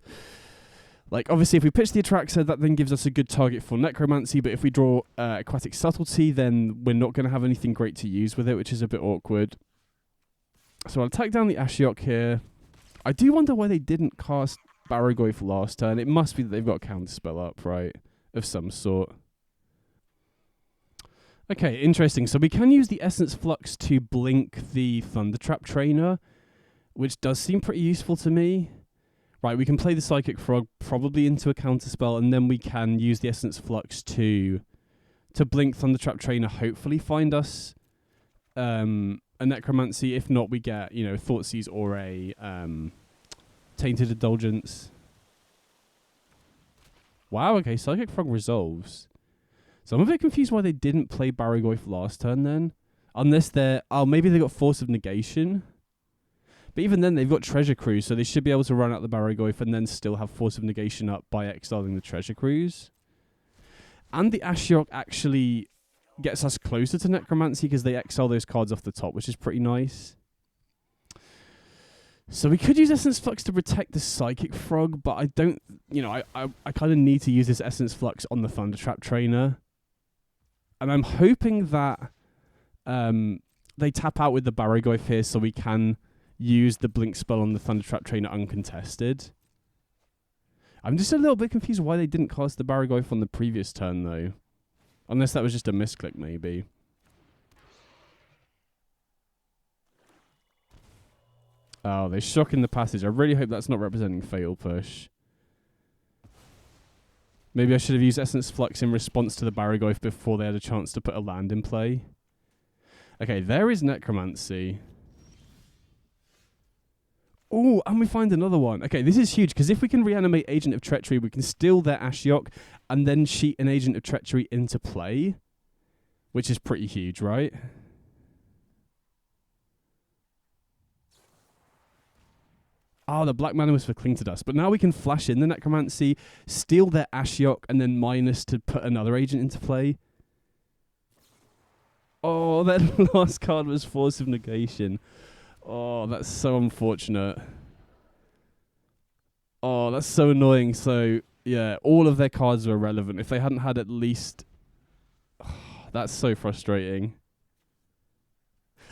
Speaker 1: obviously, if we pitch the Atraxa, that then gives us a good target for Necromancy, but if we draw Aquatic Subtlety, then we're not going to have anything great to use with it, which is a bit awkward. So I'll attack down the Ashiok here. I do wonder why they didn't cast Barragoyf last turn. It must be that they've got a counterspell up, right? Of some sort. Okay, interesting. So we can use the Essence Flux to blink the Thundertrap Trainer, which does seem pretty useful to me. Right, we can play the Psychic Frog probably into a counterspell, and then we can use the Essence Flux to blink Thundertrap Trainer, hopefully find us a Necromancy. If not, we get, you know, Thoughtseize or a Tainted Indulgence. Wow, okay, Psychic Frog resolves. So I'm a bit confused why they didn't play Barragoyf last turn then. Unless they're... Oh, maybe they got Force of Negation. But even then, they've got Treasure Cruise, so they should be able to run out the Barragoyf and then still have Force of Negation up by exiling the Treasure Cruise. And the Ashiok actually gets us closer to Necromancy because they exile those cards off the top, which is pretty nice. So we could use Essence Flux to protect the Psychic Frog, but I don't... You know, I kind of need to use this Essence Flux on the Thundertrap Trainer. And I'm hoping that they tap out with the Barragoyf here so we can use the Blink spell on the Thundertrap Trainer uncontested. I'm just a little bit confused why they didn't cast the Barragoyf on the previous turn, though. Unless that was just a misclick, maybe. Oh, they're shocking the passage. I really hope that's not representing Fatal Push. Maybe I should have used Essence Flux in response to the Barragoyf before they had a chance to put a land in play. Okay, there is Necromancy. Oh, and we find another one. Okay, this is huge, because if we can reanimate Agent of Treachery, we can steal their Ashiok and then cheat an Agent of Treachery into play, which is pretty huge, right? Oh, the black mana was for Cling to Dust. But now we can flash in the Necromancy, steal their Ashiok, and then minus to put another agent into play. Oh, that last card was Force of Negation. Oh, that's so unfortunate. Oh, that's so annoying. So, yeah, all of their cards are irrelevant. If they hadn't had at least... Oh, that's so frustrating.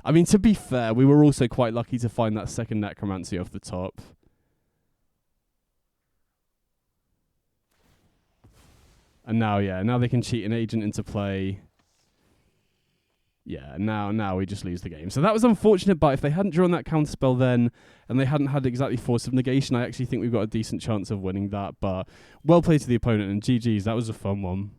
Speaker 1: I mean, to be fair, we were also quite lucky to find that second Necromancy off the top. And now, yeah, now they can cheat an agent into play. Yeah, now we just lose the game. So that was unfortunate, but if they hadn't drawn that counterspell then, and they hadn't had exactly Force of Negation, I actually think we've got a decent chance of winning that. But well played to the opponent, and GG's, that was a fun one.